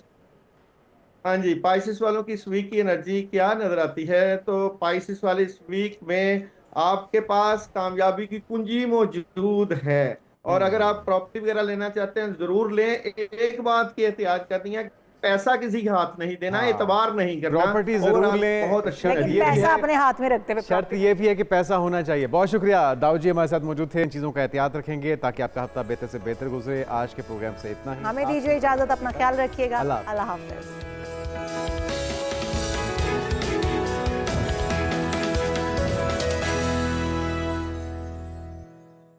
हाँ जी, पाइसिस वालों की इस वीक की एनर्जी क्या नजर आती है, तो पाइसिस वाले इस वीक में आपके पास कामयाबी की कुंजी मौजूद है और अगर आप प्रॉपर्टी वगैरह लेना चाहते हैं जरूर लें। एक बात की एहतियात करनी है, पैसा किसी के हाथ नहीं देना, हाँ। एतबार नहीं करना। प्रॉपर्टी जरूर ओवरऑल लें, बहुत अच्छा शर्त लेकिन ये भी पैसा है- अपने हाथ में रखते हुए शर्त ये भी है कि पैसा होना चाहिए। बहुत शुक्रिया, दाऊद जी हमारे साथ मौजूद थे। इन चीज़ों का एहतियात रखेंगे ताकि आपका हफ्ता बेहतर से बेहतर गुजरे। आज के प्रोग्राम से इतना ही। हमें दीजिए इजाजत, अपना ख्याल रखिएगा। अल्लाह अल्लाह हाफिज।